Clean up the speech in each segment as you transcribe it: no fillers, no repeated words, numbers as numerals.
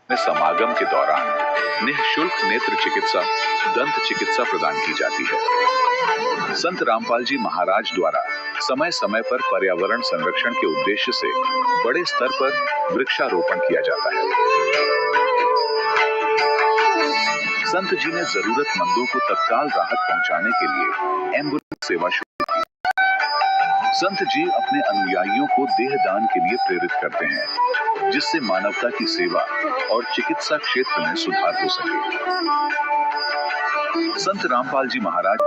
में समागम के दौरान निःशुल्क नेत्र चिकित्सा, दंत चिकित्सा प्रदान की जाती है। संत रामपाल जी महाराज द्वारा समय समय पर पर्यावरण संरक्षण के उद्देश्य से बड़े स्तर पर वृक्षारोपण किया जाता है। संत जी ने जरूरतमंदों को तत्काल राहत पहुंचाने के लिए एम्बुलेंस सेवा शुरू की। संत जी अपने अनुयायियों को देह दान के लिए प्रेरित करते हैं, जिससे मानवता की सेवा और चिकित्सा क्षेत्र में सुधार हो सके। संत रामपाल जी महाराज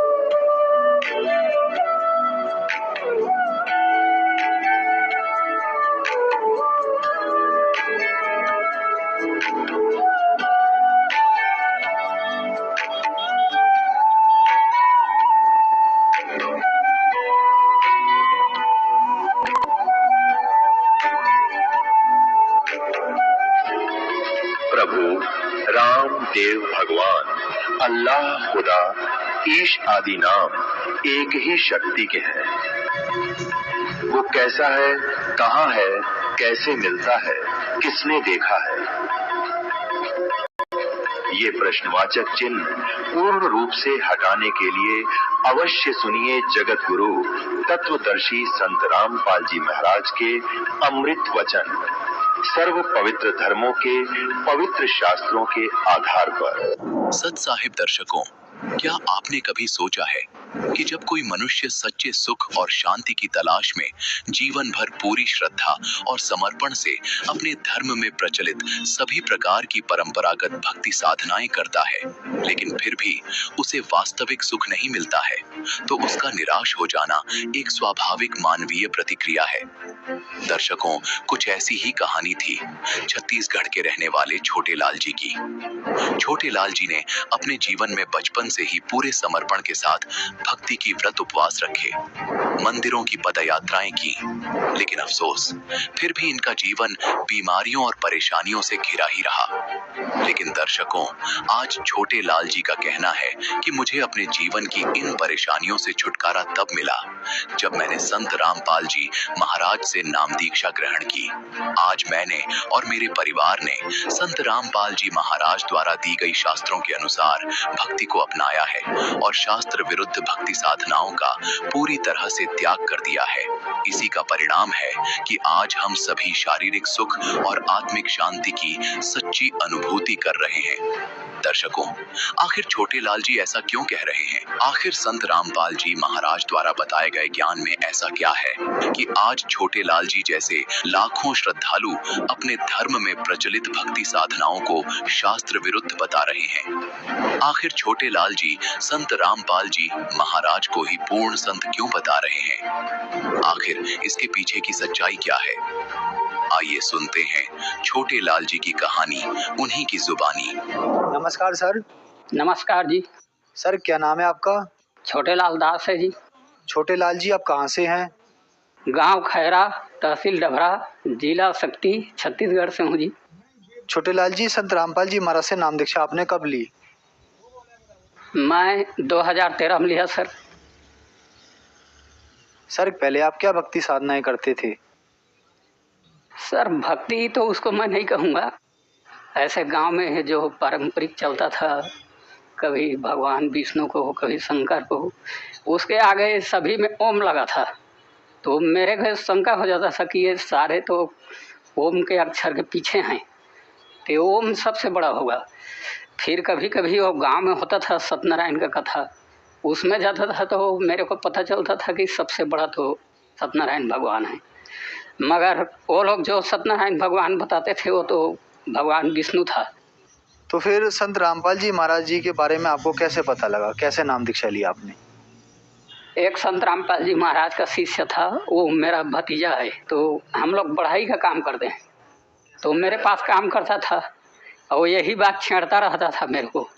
प्रभु राम देव भगवान अल्लाह खुदा ईश आदि नाम एक ही शक्ति के हैं। वो कैसा है, कहाँ है, कैसे मिलता है, किसने देखा है, ये प्रश्नवाचक चिन्ह पूर्ण रूप से हटाने के लिए अवश्य सुनिए जगत गुरु तत्वदर्शी संत रामपाल जी महाराज के अमृत वचन, सर्व पवित्र धर्मों के पवित्र शास्त्रों के आधार पर। सत साहिब दर्शकों, क्या आपने कभी सोचा है कि जब कोई मनुष्य सच्चे सुख और शांति की तलाश में जीवन भर पूरी श्रद्धा और समर्पण से अपने धर्म में प्रचलित सभी प्रकार की परंपरागत भक्ति साधनाएं करता है, लेकिन फिर भी उसे वास्तविक सुख नहीं मिलता है, तो उसका निराश हो जाना एक स्वाभाविक मानवीय प्रतिक्रिया है। दर्शकों, कुछ ऐसी ही कहानी थी छत्तीसगढ़ के रहने वाले छोटे लाल जी की। छोटे लाल जी ने अपने जीवन में बचपन से ही पूरे समर्पण के साथ भक्ति की व्रत उपवास रखे, मंदिरों की पदयात्राएं की, लेकिन अफसोस फिर भी इनका जीवन बीमारियों और परेशानियों से घिरा ही रहा। लेकिन दर्शकों, आज छोटे लाल जी का कहना है कि मुझे अपने जीवन की इन परेशानियों से छुटकारा तब मिला जब मैंने संत रामपाल जी महाराज से नाम दीक्षा ग्रहण की। आज मैंने और मेरे परिवार ने संत रामपाल जी महाराज द्वारा दी गई शास्त्रों के अनुसार भक्ति को अपनाया है और शास्त्र विरुद्ध भक्ति साधनाओं का पूरी तरह से त्याग कर दिया है। इसी का परिणाम है कि आज हम सभी शारीरिक सुख और आत्मिक शांति की सच्ची अनुभूति कर रहे हैं। दर्शकों, आखिर छोटे लाल जी ऐसा क्यों कह रहे हैं? आखिर संत रामपाल जी महाराज द्वारा बताए गए ज्ञान में ऐसा क्या है कि आज छोटे लाल जी जैसे लाखों श्रद्धालु अपने धर्म में प्रचलित भक्ति साधनाओं को शास्त्र विरुद्ध बता रहे हैं? आखिर छोटे लाल जी संत रामपाल जी महाराज को ही पूर्ण संत क्यों बता रहे हैं? आखिर इसके पीछे की सच्चाई क्या है? आइए सुनते हैं छोटे लाल जी की कहानी, उन्हीं की जुबानी। नमस्कार सर। नमस्कार जी। सर, क्या नाम है आपका? छोटे लाल दास है जी। छोटे लाल जी, आप कहाँ से हैं? गांव खैरा, तहसील डभरा, जिला शक्ति, छत्तीसगढ़ से हूँ जी। छोटे लाल जी, संत रामपाल जी महाराज से नाम दीक्षा आपने कब ली? मैं 2013 में लिया सर। सर, पहले आप क्या भक्ति साधनाएं करते थे? सर, भक्ति तो उसको मैं नहीं कहूँगा, ऐसे गांव में जो पारंपरिक चलता था, कभी भगवान विष्णु को हो, कभी शंकर को हो, उसके आगे सभी में ओम लगा था। तो मेरे को शंका हो जाता था कि ये सारे तो ओम के अक्षर के पीछे हैं, तो ओम सबसे बड़ा होगा। फिर कभी कभी वो गांव में होता था सत्यनारायण का कथा, उसमें जाता था तो मेरे को पता चलता था कि सबसे बड़ा तो सत्यनारायण भगवान है, मगर वो लोग जो सत्यनारायण भगवान बताते थे वो तो भगवान विष्णु था। तो फिर संत रामपाल जी महाराज जी के बारे में आपको कैसे पता लगा? कैसे नाम दीक्षा लिया आपने? एक संत रामपाल जी महाराज का शिष्य था, वो मेरा भतीजा है। तो हम लोग बढ़ाई का काम करते हैं, तो मेरे पास काम करता था और यही बात छेड़ता रहता था मेरे को।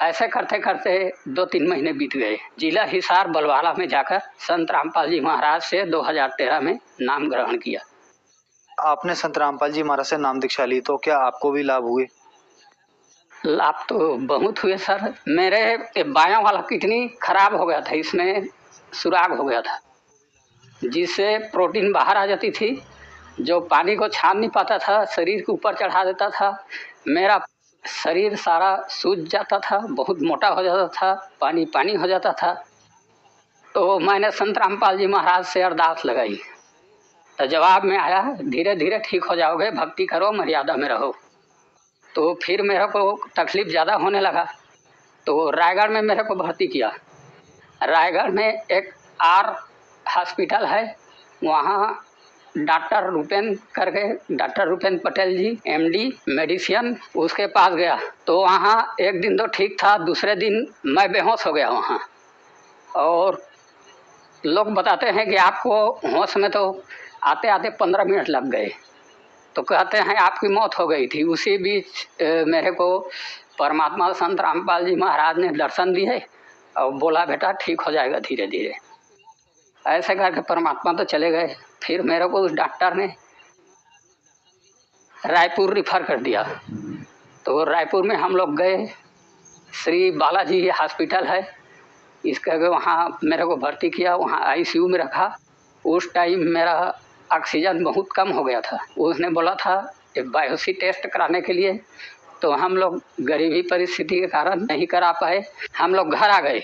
ऐसे करते करते 2-3 महीने बीत गए। जिला हिसार बलवाला में जाकर संत रामपाल जी महाराज से 2013 में नाम ग्रहण किया। आपने संत रामपाल जी महाराज से नाम दीक्षा ली, तो क्या आपको भी लाभ हुए? लाभ तो बहुत हुए सर। मेरे बायां वाला किडनी खराब हो गया था, इसमें सुराग हो गया था, जिससे प्रोटीन बाहर आ जाती थी, जो पानी को छान नहीं पाता था, शरीर के ऊपर चढ़ा देता था। मेरा शरीर सारा सूज जाता था, बहुत मोटा हो जाता था, पानी पानी हो जाता था। तो मैंने संत रामपाल जी महाराज से अरदास लगाई, तो जवाब में आया धीरे धीरे ठीक हो जाओगे, भक्ति करो, मर्यादा में रहो। तो फिर मेरे को तकलीफ ज़्यादा होने लगा, तो रायगढ़ में मेरे को भर्ती किया। रायगढ़ में एक आर हॉस्पिटल है, वहाँ डॉक्टर रूपेंद्र पटेल जी MD मेडिसिन, उसके पास गया। तो वहाँ एक दिन तो ठीक था, दूसरे दिन मैं बेहोश हो गया वहाँ। और लोग बताते हैं कि आपको होश में तो आते आते 15 मिनट लग गए, तो कहते हैं आपकी मौत हो गई थी। उसी बीच मेरे को परमात्मा संत रामपाल जी महाराज ने दर्शन दिए और बोला बेटा ठीक हो जाएगा धीरे धीरे। ऐसे करके परमात्मा तो चले गए। फिर मेरे को उस डॉक्टर ने रायपुर रिफ़र कर दिया। तो रायपुर में हम लोग गए, श्री बालाजी हॉस्पिटल है, इसके आगे वहाँ मेरे को भर्ती किया, वहाँ ICU में रखा। उस टाइम मेरा ऑक्सीजन बहुत कम हो गया था। उसने बोला था बायोप्सी टेस्ट कराने के लिए, तो हम लोग गरीबी परिस्थिति के कारण नहीं करा पाए, हम लोग घर आ गए।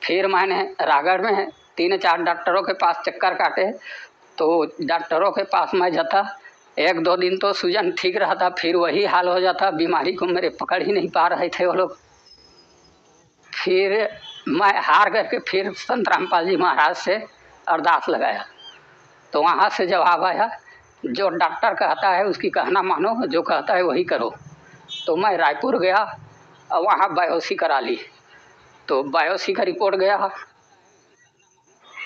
फिर मैंने रायगढ़ में 3-4 डॉक्टरों के पास चक्कर काटे, तो डॉक्टरों के पास मैं जाता, 1-2 दिन तो सूजन ठीक रहता, फिर वही हाल हो जाता, बीमारी को मेरे पकड़ ही नहीं पा रहे थे वो लोग। फिर मैं हार करके फिर संत रामपाल जी महाराज से अरदास लगाया, तो वहाँ से जवाब आया जो डॉक्टर कहता है उसकी कहना मानो, जो कहता है वही करो। तो मैं रायपुर गया और वहाँ बायोप्सी करा ली। तो बायोप्सी का रिपोर्ट गया,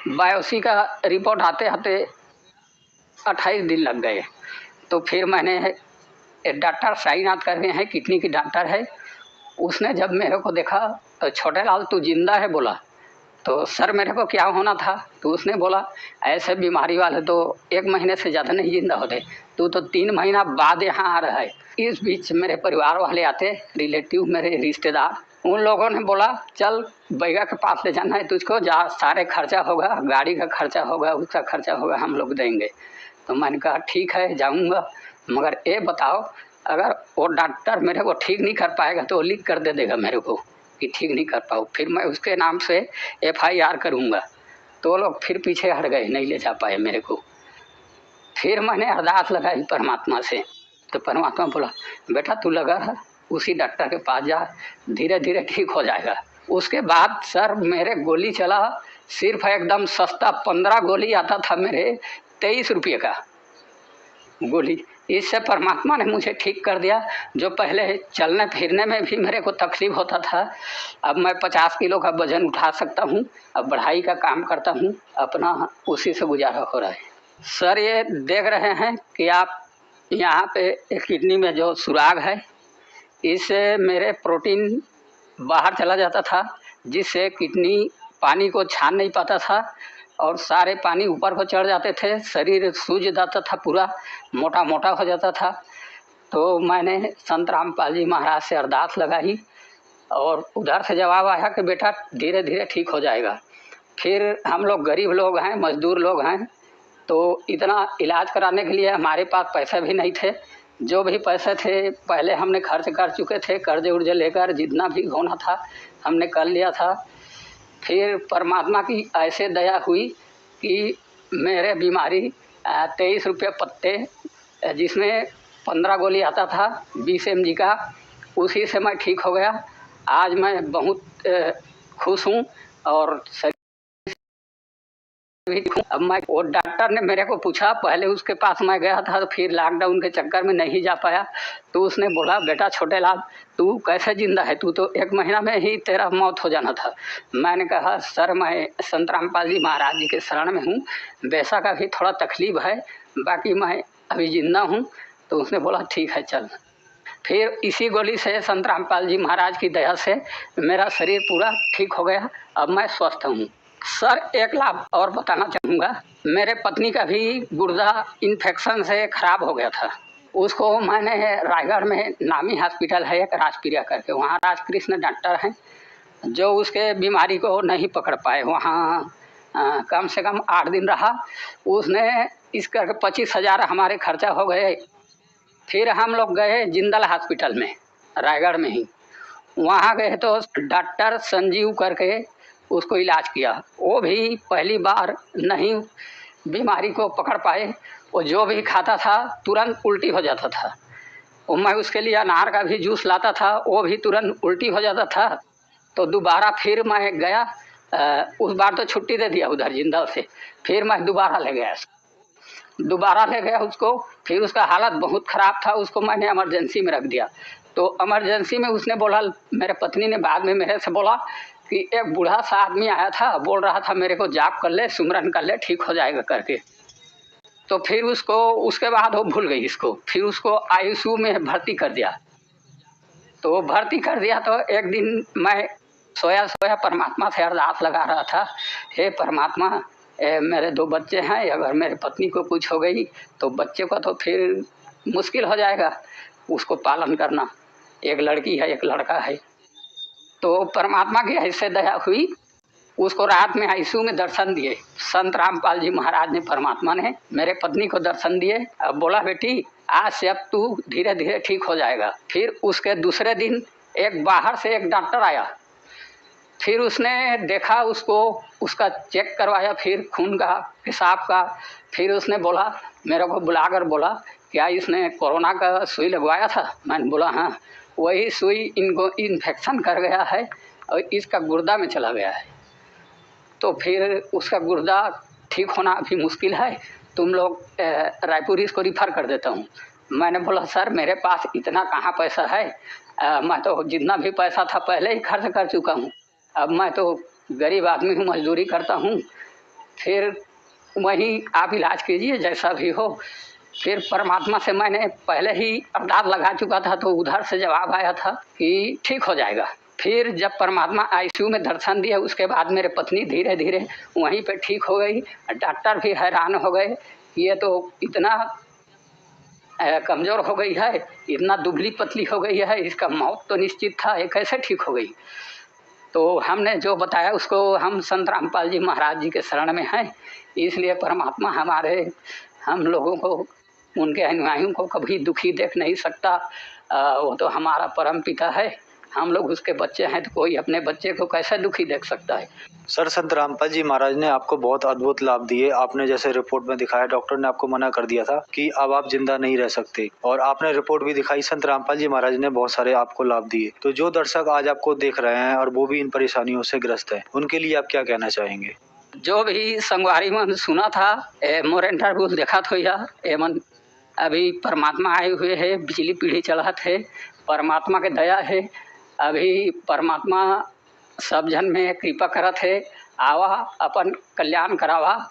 बायोप्सी का रिपोर्ट आते आते 28 दिन लग गए। तो फिर मैंने डॉक्टर साईनाथ करके हैं, किडनी की डॉक्टर है, उसने जब मेरे को देखा तो छोटे लाल तू जिंदा है बोला। तो सर मेरे को क्या होना था? तो उसने बोला ऐसे बीमारी वाले तो 1 महीने से ज़्यादा नहीं जिंदा होते, तू तो 3 महीना बाद यहाँ आ रहा है। इस बीच मेरे परिवार वाले आते, रिलेटिव मेरे रिश्तेदार, उन लोगों ने बोला चल बैगा के पास ले जाना है तुझको, जा सारे खर्चा होगा, गाड़ी का खर्चा होगा, उसका खर्चा होगा, हम लोग देंगे। तो मैंने कहा ठीक है जाऊँगा, मगर ये बताओ अगर वो डॉक्टर मेरे को ठीक नहीं कर पाएगा तो लिख कर दे देगा मेरे को कि ठीक नहीं कर पाओ, फिर मैं उसके नाम से FIR करूँगा। तो वो लोग फिर पीछे हट गए, नहीं ले जा पाए मेरे को। फिर मैंने अरदास लगाई परमात्मा से, तो परमात्मा बोला बेटा तू लगा है उसी डॉक्टर के पास जा, धीरे धीरे ठीक हो जाएगा। उसके बाद सर मेरे गोली चला, सिर्फ एकदम सस्ता 15 गोली आता था मेरे 23 रुपये का गोली। इससे परमात्मा ने मुझे ठीक कर दिया। जो पहले चलने फिरने में भी मेरे को तकलीफ होता था, अब मैं 50 किलो का वजन उठा सकता हूँ, अब बढ़ाई का काम करता हूँ, अपना उसी से गुजारा हो रहा है। सर ये देख रहे हैं कि आप यहाँ पे किडनी में जो सुराग है, इससे मेरे प्रोटीन बाहर चला जाता था, जिससे किडनी पानी को छान नहीं पाता था और सारे पानी ऊपर को चढ़ जाते थे, शरीर सूज जाता था, पूरा मोटा मोटा हो जाता था। तो मैंने संत रामपाल जी महाराज से अरदास लगाई और उधर से जवाब आया कि बेटा धीरे धीरे ठीक हो जाएगा। फिर हम लोग गरीब लोग हैं, मजदूर लोग हैं, तो इतना इलाज कराने के लिए हमारे पास पैसे भी नहीं थे। जो भी पैसे थे पहले हमने खर्च कर चुके थे, कर्जे उर्जे लेकर जितना भी होना था हमने कर लिया था। फिर परमात्मा की ऐसे दया हुई कि मेरे बीमारी 23 रुपये पत्ते, जिसमें 15 गोली आता था 20 mg का, उसी से मैं ठीक हो गया। आज मैं बहुत खुश हूँ और अब मैं, वो डॉक्टर ने मेरे को पूछा, पहले उसके पास मैं गया था तो फिर लॉकडाउन के चक्कर में नहीं जा पाया, तो उसने बोला बेटा छोटे लाल तू कैसे जिंदा है, तू तो 1 महीना में ही तेरा मौत हो जाना था। मैंने कहा सर मैं संत रामपाल जी महाराज जी के शरण में हूँ, वैसा का भी थोड़ा तकलीफ है, बाकी मैं अभी जिंदा हूँ। तो उसने बोला ठीक है चल। फिर इसी गोली से संत रामपाल जी महाराज की दया से मेरा शरीर पूरा ठीक हो गया, अब मैं स्वस्थ हूँ। सर एक लाभ और बताना चाहूँगा, मेरे पत्नी का भी गुर्दा इन्फेक्शन से ख़राब हो गया था। उसको मैंने रायगढ़ में नामी हॉस्पिटल है एक राजप्रिया करके, वहाँ राजकृष्ण डॉक्टर हैं जो उसके बीमारी को नहीं पकड़ पाए। वहाँ कम से कम 8 दिन रहा, उसने इस करके 25,000 हमारे खर्चा हो गए। फिर हम लोग गए जिंदल हॉस्पिटल में, रायगढ़ में ही। वहाँ गए तो डॉक्टर संजीव करके उसको इलाज किया। वो भी पहली बार नहीं बीमारी को पकड़ पाए। वो जो भी खाता था तुरंत उल्टी हो जाता था। और मैं उसके लिए अनार का भी जूस लाता था, वो भी तुरंत उल्टी हो जाता था। तो दोबारा फिर मैं गया, उस बार तो छुट्टी दे दिया उधर जिंदल से। फिर मैं दोबारा ले गया उसको। फिर उसका हालत बहुत ख़राब था, उसको मैंने इमरजेंसी में रख दिया। तो इमरजेंसी में उसने बोला, मेरे पत्नी ने बाद में मेरे से बोला कि एक बूढ़ा सा आदमी आया था, बोल रहा था मेरे को जाप कर ले, सुमरन कर ले, ठीक हो जाएगा करके। तो फिर उसको, उसके बाद वो भूल गई इसको। फिर उसको आईसीयू में भर्ती कर दिया। तो भर्ती कर दिया तो एक दिन मैं सोया परमात्मा से अरदास लगा रहा था, हे परमात्मा, मेरे 2 बच्चे हैं, अगर मेरे पत्नी को कुछ हो गई तो बच्चे को तो फिर मुश्किल हो जाएगा उसको पालन करना। एक लड़की है, एक लड़का है। तो परमात्मा की ऐसे दया हुई, उसको रात में आईसीयू में दर्शन दिए संत रामपाल जी महाराज ने, परमात्मा ने मेरे पत्नी को दर्शन दिए। अब बोला, बेटी आज से अब तू धीरे धीरे ठीक हो जाएगा। फिर उसके दूसरे दिन एक बाहर से एक डॉक्टर आया। फिर उसने देखा उसको, उसका चेक करवाया, फिर खून का, पेशाब का। फिर उसने बोला, मेरे को बुलाकर बोला, क्या इसने कोरोना का सुई लगवाया था? मैंने बोला हाँ। वही सुई इनको इन्फेक्शन कर गया है और इसका गुर्दा में चला गया है। तो फिर उसका गुर्दा ठीक होना अभी मुश्किल है, तुम लोग रायपुर इसको रिफ़र कर देता हूँ। मैंने बोला, सर मेरे पास इतना कहाँ पैसा है, मैं तो जितना भी पैसा था पहले ही खर्च कर चुका हूँ। अब मैं तो गरीब आदमी हूँ, मजदूरी करता हूँ। फिर वहीं आप इलाज कीजिए जैसा भी हो। फिर परमात्मा से मैंने पहले ही अरदास लगा चुका था, तो उधर से जवाब आया था कि ठीक हो जाएगा। फिर जब परमात्मा आईसीयू में दर्शन दिया, उसके बाद मेरे पत्नी धीरे धीरे वहीं पे ठीक हो गई। डॉक्टर भी हैरान हो गए, ये तो इतना कमज़ोर हो गई है, इतना दुबली पतली हो गई है, इसका मौत तो निश्चित था, ये कैसे ठीक हो गई? तो हमने जो बताया उसको, हम संत रामपाल जी महाराज जी के शरण में हैं, इसलिए परमात्मा हम लोगों को, उनके अनुयायियों को कभी दुखी देख नहीं सकता। वो तो हमारा परम पिता है, हम लोग उसके बच्चे हैं, तो कोई अपने बच्चे को कैसे दुखी देख सकता है? सर, संत रामपाल जी महाराज ने आपको बहुत अद्भुत लाभ दिए। आपने जैसे रिपोर्ट में दिखाया, डॉक्टर ने आपको मना कर दिया था कि अब आप जिंदा नहीं रह सकते, और आपने रिपोर्ट भी दिखाई। संत रामपाल जी महाराज ने बहुत सारे आपको लाभ दिए। तो जो दर्शक आज आपको देख रहे हैं और वो भी इन परेशानियों से ग्रस्त है, उनके लिए आप क्या कहना चाहेंगे? जो भी संगवारी में सुना था, मोर इंटरव्यू देखा था यार, एमन अभी परमात्मा आए हुए है, बिजली पीढ़ी चढ़त है, परमात्मा के दया है। अभी परमात्मा सब जन में कृपा करत है, आवा अपन कल्याण करावा।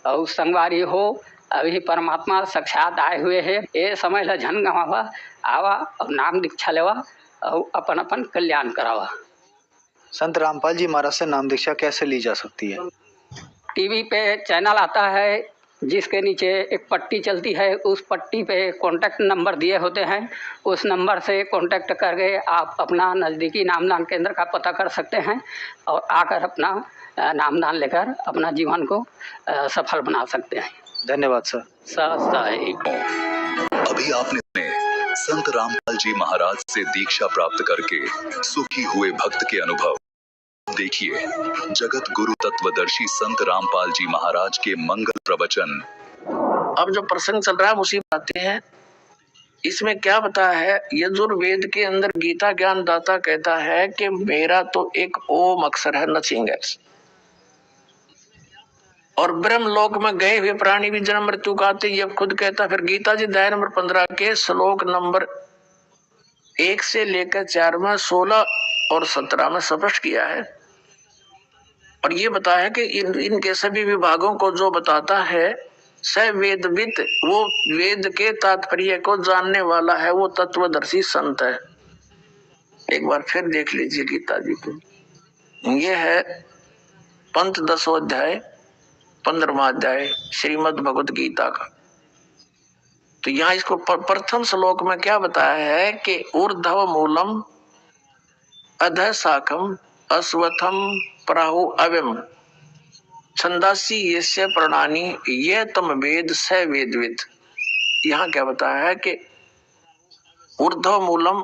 और संगवारी हो, अभी परमात्मा साक्षात आए हुए है, ये समय ला झन गवावा, आवा और नाम दीक्षा लेवा और अपन अपन कल्याण करावा। संत रामपाल जी महाराज से नाम दीक्षा कैसे ली जा सकती है? टीवी पे चैनल आता है, जिसके नीचे एक पट्टी चलती है, उस पट्टी पे कॉन्टैक्ट नंबर दिए होते हैं। उस नंबर से कॉन्टैक्ट करके आप अपना नज़दीकी नामदान केंद्र का पता कर सकते हैं और आकर अपना नामदान लेकर अपना जीवन को सफल बना सकते हैं। धन्यवाद सर। अभी आपने संत रामपाल जी महाराज से दीक्षा प्राप्त करके सुखी हुए भक्त के अनुभव देखिए। जगत गुरु तत्वदर्शी संत रामपाल जी महाराज के मंगल प्रवचन। अब जो प्रसंग चल रहा है उसी बातें हैं। इसमें क्या बताया है, यजुर्वेद के अंदर गीता ज्ञान दाता कहता है कि मेरा तो एक ओम अक्षर है, नथिंग एल्स। और ब्रह्म लोक में गए हुए प्राणी भी जन्म मृत्यु का आते, ये खुद कहता। फिर गीता जी अध्याय नंबर 15 के श्लोक नंबर 1 से लेकर 4 में 16 और 17 में स्पष्ट किया है। और ये बताया कि इनके सभी विभागों को जो बताता है, स वेदविद, वो वेद के तात्पर्य को जानने वाला है, वो तत्वदर्शी संत है। एक बार फिर देख लीजिए गीता जी को। ये है पंथ 10वां अध्याय 15वां अध्याय श्रीमद् भगवद गीता का। तो यहाँ इसको प्रथम श्लोक में क्या बताया है कि ऊर्ध्व मूलम अधः शाखम अश्वत्थम प्राहु अव्यम। छंदासी यस्य प्रणानी ये तम वेद स वेदविद। यहाँ क्या बताया है कि ऊर्ध्व मूलम,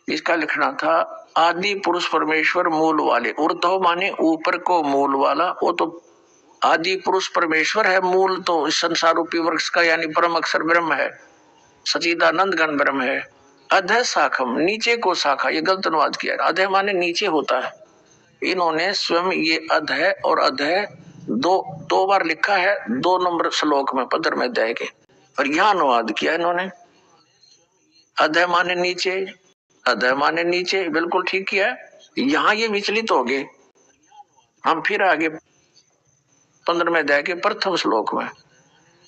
इसका लिखना था आदि पुरुष परमेश्वर मूल वाले। ऊर्ध्व माने ऊपर को, मूल वाला, वो तो आदि पुरुष परमेश्वर है। मूल तो इस संसार रूपी वृक्ष का यानी परम अक्षर ब्रह्म है, सच्चिदानंद घन ब्रह्म है। अधः शाखम, नीचे को शाखा, ये गलत अनुवाद किया। अधः माने नीचे होता है। इन्होंने स्वयं ये अधः और अधः दो बार लिखा है, 2 नंबर श्लोक में पदर में दे के, और यहाँ अनुवाद किया इन्होंने। अधः माने नीचे, अधः माने नीचे, बिल्कुल ठीक किया है। यहाँ ये विचलित हो गए। हम फिर आगे 15 में दे के प्रथम श्लोक में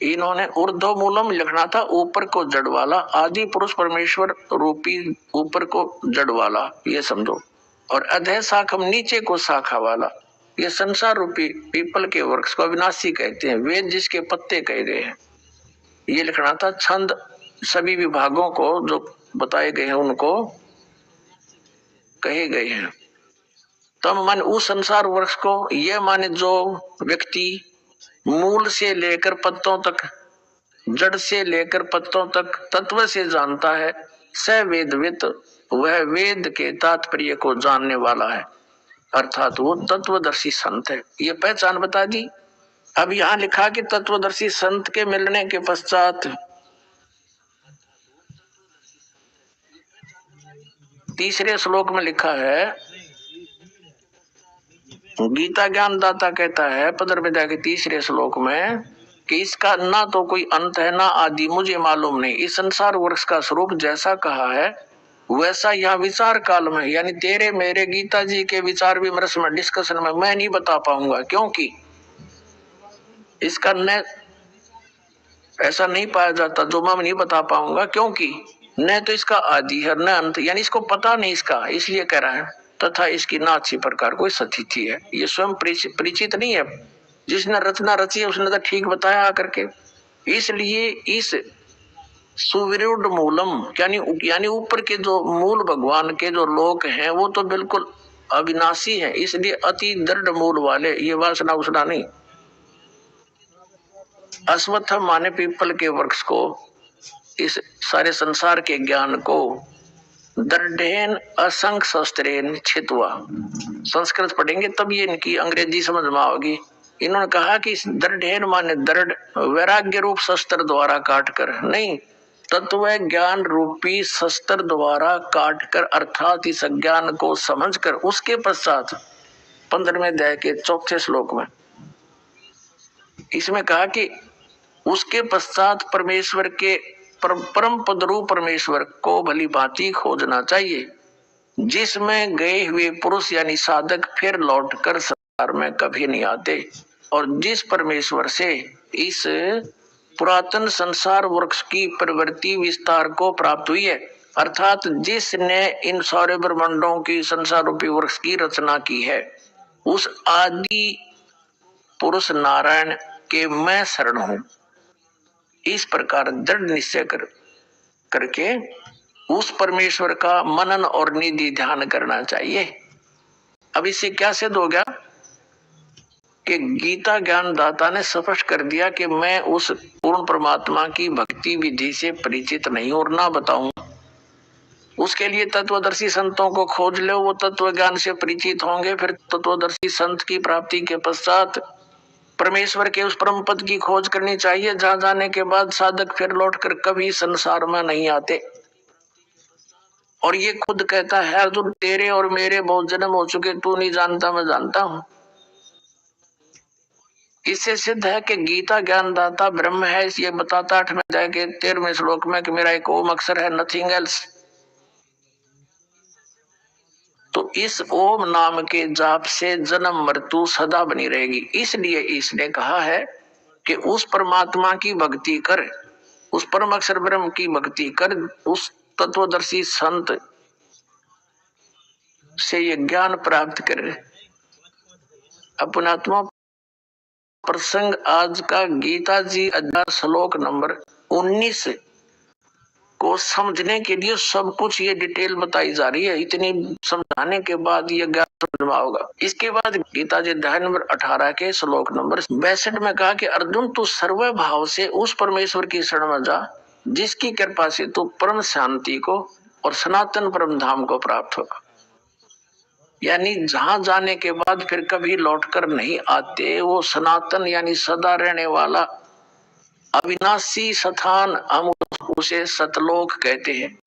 इन्होंने ऊर्ध्व मूलम लिखना था, ऊपर को जड़ वाला, आदि पुरुष परमेश्वर रूपी ऊपर को जड़ वाला, ये समझो। और अधः शाखम, नीचे को शाखा वाला, ये संसार रूपी पीपल के वृक्ष को अविनाशी कहते हैं, वेद जिसके पत्ते कहे गए हैं, ये लिखना था। छंद सभी विभागों को जो बताए गए हैं उनको कहे गए हैं। तम माने उस संसार वृक्ष को, ये माने जो व्यक्ति मूल से लेकर पत्तों तक, जड़ से लेकर पत्तों तक तत्व से जानता है, स वेदवित, वह वेद के तात्पर्य को जानने वाला है, अर्थात वो तत्वदर्शी संत है। ये पहचान बता दी। अब यहाँ लिखा कि तत्वदर्शी संत के मिलने के पश्चात तीसरे श्लोक में लिखा है, गीता ज्ञान दाता कहता है पदर विद्या के तीसरे श्लोक में कि इसका ना तो कोई अंत है ना आदि, मुझे मालूम नहीं। इस संसार वृक्ष का स्वरूप जैसा कहा है वैसा यहाँ विचार काल में, यानी तेरे मेरे गीता जी के विचार विमर्श में, डिस्कशन में मैं नहीं बता पाऊंगा, क्योंकि इसका न ऐसा नहीं पाया जाता जो मैं नहीं बता पाऊंगा, क्योंकि न तो इसका आदि है न अंत, यानी इसको पता नहीं इसका, इसलिए कह रहा है। तथा इसकी ना अच्छी प्रकार कोई स्थिति है, ये स्वयं परिचित नहीं है। जिसने रचना रची है उसने तो ठीक बताया करके। इसलिए इस सुविरूढ़ मूलम यानी ऊपर के जो मूल भगवान के जो लोक हैं वो तो बिल्कुल अविनाशी है, इसलिए अति दृढ़ मूल वाले, ये वासना उसना नहीं। अश्वत्थ माने पीपल के वृक्ष को, इस सारे संसार के ज्ञान को, दृढ़ेन असंख्य शस्त्रेन छित्वा, संस्कृत पढ़ेंगे तब ये इनकी अंग्रेजी समझ में आओगी। इन्होंने कहा कि इस दृढ़ेन माने दृढ़ वैराग्य रूप शस्त्र द्वारा काटकर नहीं, तत्व ज्ञान रूपी शस्त्र द्वारा काटकर, अर्थात इस ज्ञान को समझकर उसके पश्चात 15वें अध्याय के 4थे श्लोक में इसमें कहा कि उसके पश्चात परमेश्वर के परम पदरूप परमेश्वर को भली भांति खोजना चाहिए, जिसमें गए हुए पुरुष यानी साधक फिर लौटकर संसार में कभी नहीं आते, और जिस परमेश्वर से इस पुरातन संसार वृक्ष की प्रवृत्ति विस्तार को प्राप्त हुई है, अर्थात जिसने इन सारे ब्रह्मांडों की संसार रूपी वृक्ष की रचना की है, उस आदि पुरुष नारायण के मैं शरण हूं। इस प्रकार दृढ़ निश्चय करके उस परमेश्वर का मनन और निधि ध्यान करना चाहिए। अब इससे क्या सिद्ध हो गया कि गीता ज्ञान दाता ने स्पष्ट कर दिया कि मैं उस पूर्ण परमात्मा की भक्ति विधि से परिचित नहीं और ना बताऊं। उसके लिए तत्वदर्शी संतों को खोज लो, वो तत्व ज्ञान से परिचित होंगे। फिर तत्वदर्शी संत की प्राप्ति के पश्चात परमेश्वर के उस परम पद की खोज करनी चाहिए, जहां जाने के बाद साधक फिर लौटकर कभी संसार में नहीं आते। और ये खुद कहता है अर्जुन, तेरे और मेरे बहुत जन्म हो चुके, तू नहीं जानता मैं जानता हूं। इससे सिद्ध है कि गीता ज्ञानदाता ब्रह्म है। ये बताता 8वें अध्याय के 13वें श्लोक में कि मेरा एक ओम अक्षर है, नथिंग एल्स। तो इस ओम नाम के जाप से जन्म मृत्यु सदा बनी रहेगी। इसलिए इसने कहा है कि उस परमात्मा की भक्ति कर, उस परम अक्षर ब्रह्म की भक्ति कर, उस तत्वदर्शी संत से ये ज्ञान प्राप्त कर। अपनात्मा प्रसंग आज का गीता जी अध्याय श्लोक नंबर 19 को समझने के लिए सब कुछ ये डिटेल बताई जा रही है। इतनी समझाने के बाद ये ज्ञान समझ में आओगा। इसके बाद गीता जी अध्याय नंबर 18 के श्लोक नंबर 62 में कहा कि अर्जुन तू सर्व भाव से उस परमेश्वर की शरण में जा जिसकी कृपा से तू परम शांति को और सनातन परम धाम को प्राप्त होगा। यानी जहां जाने के बाद फिर कभी लौटकर नहीं आते, वो सनातन यानी सदा रहने वाला अविनाशी स्थान, हम उसे सतलोक कहते हैं।